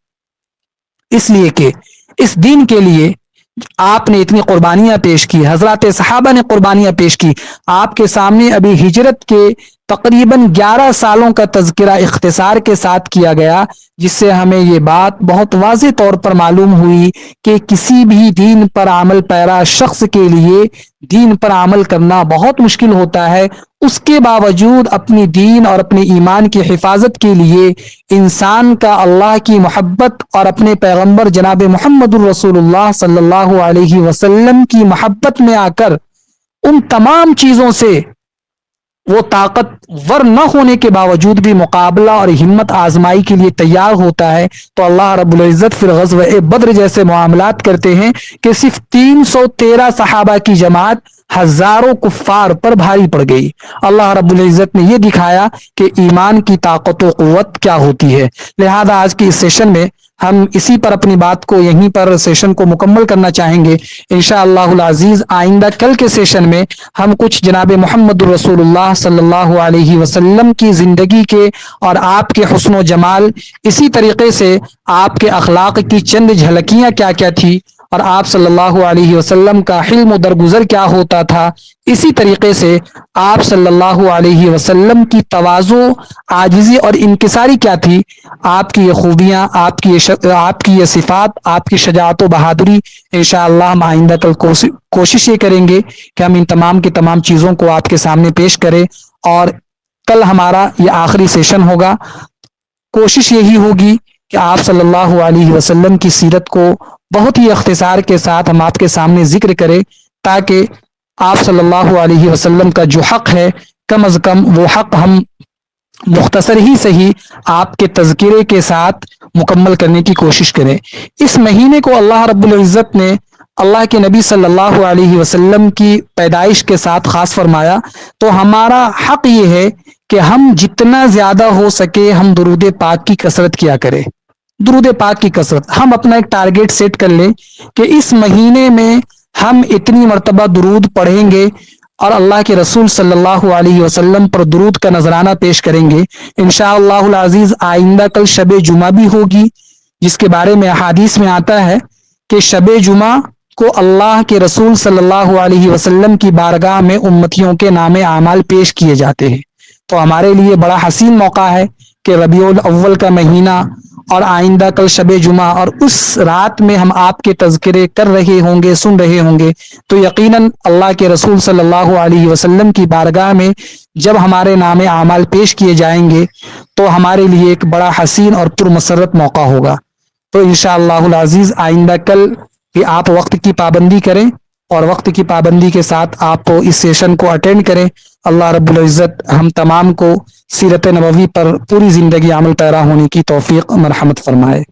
اس لیے کہ اس دین کے لیے آپ نے اتنی قربانیاں پیش کی، حضرات صحابہ نے قربانیاں پیش کی۔ آپ کے سامنے ابھی ہجرت کے تقریباً 11 سالوں کا تذکرہ اختصار کے ساتھ کیا گیا، جس سے ہمیں یہ بات بہت واضح طور پر معلوم ہوئی کہ کسی بھی دین پر عمل پیرا شخص کے لیے دین پر عمل کرنا بہت مشکل ہوتا ہے، اس کے باوجود اپنی دین اور اپنے ایمان کی حفاظت کے لیے انسان کا اللہ کی محبت اور اپنے پیغمبر جناب محمد الرسول اللہ صلی اللہ علیہ وسلم کی محبت میں آ کر ان تمام چیزوں سے وہ طاقتور نہ ہونے کے باوجود بھی مقابلہ اور ہمت آزمائی کے لیے تیار ہوتا ہے، تو اللہ رب العزت پھر غزوہ بدر جیسے معاملات کرتے ہیں کہ صرف 313 صحابہ کی جماعت ہزاروں کفار پر بھاری پڑ گئی۔ اللہ رب العزت نے یہ دکھایا کہ ایمان کی طاقت و قوت کیا ہوتی ہے۔ لہذا آج کے اس سیشن میں ہم اسی پر اپنی بات کو یہیں پر سیشن کو مکمل کرنا چاہیں گے۔ انشاءاللہ العزیز آئندہ کل کے سیشن میں ہم کچھ جناب محمد رسول اللہ صلی اللہ علیہ وسلم کی زندگی کے اور آپ کے حسن و جمال، اسی طریقے سے آپ کے اخلاق کی چند جھلکیاں کیا کیا تھی، اور آپ صلی اللہ علیہ وسلم کا حلم و درگزر کیا ہوتا تھا، اسی طریقے سے آپ صلی اللہ علیہ وسلم کی تواضع، عاجزی اور انکساری کیا تھی، آپ کی یہ خوبیاں، آپ کی یہ صفات، آپ کی شجاعت و بہادری، انشاءاللہ ہم آئندہ کل کوشش یہ کریں گے کہ ہم ان تمام کی تمام چیزوں کو آپ کے سامنے پیش کریں، اور کل ہمارا یہ آخری سیشن ہوگا۔ کوشش یہی ہوگی کہ آپ صلی اللہ علیہ وسلم کی سیرت کو بہت ہی اختصار کے ساتھ ہم آپ کے سامنے ذکر کریں، تاکہ آپ صلی اللہ علیہ وسلم کا جو حق ہے کم از کم وہ حق ہم مختصر ہی صحیح آپ کے تذکرے کے ساتھ مکمل کرنے کی کوشش کریں۔ اس مہینے کو اللہ رب العزت نے اللہ کے نبی صلی اللہ علیہ وسلم کی پیدائش کے ساتھ خاص فرمایا، تو ہمارا حق یہ ہے کہ ہم جتنا زیادہ ہو سکے ہم درود پاک کی کثرت کیا کریں۔ درود پاک کی کثرت، ہم اپنا ایک ٹارگیٹ سیٹ کر لیں کہ اس مہینے میں ہم اتنی مرتبہ درود پڑھیں گے اور اللہ کے رسول صلی اللہ علیہ وسلم پر درود کا نذرانہ پیش کریں گے۔ انشاءاللہ العزیز آئندہ کل شب جمعہ بھی ہوگی، جس کے بارے میں احادیث میں آتا ہے کہ شب جمعہ کو اللہ کے رسول صلی اللہ علیہ وسلم کی بارگاہ میں امتیوں کے نام اعمال پیش کیے جاتے ہیں۔ تو ہمارے لیے بڑا حسین موقع ہے کہ ربیع الاول کا مہینہ اور آئندہ کل شب جمعہ، اور اس رات میں ہم آپ کے تذکرے کر رہے ہوں گے، سن رہے ہوں گے، تو یقیناً اللہ کے رسول صلی اللہ علیہ وسلم کی بارگاہ میں جب ہمارے نام اعمال پیش کیے جائیں گے تو ہمارے لیے ایک بڑا حسین اور پرمسرت موقع ہوگا۔ تو انشاءاللہ العزیز آئندہ کل بھی آپ وقت کی پابندی کریں، اور وقت کی پابندی کے ساتھ آپ اس سیشن کو اٹینڈ کریں۔ اللہ رب العزت ہم تمام کو سیرت نبوی پر پوری زندگی عمل پیرا ہونے کی توفیق مرحمت فرمائے۔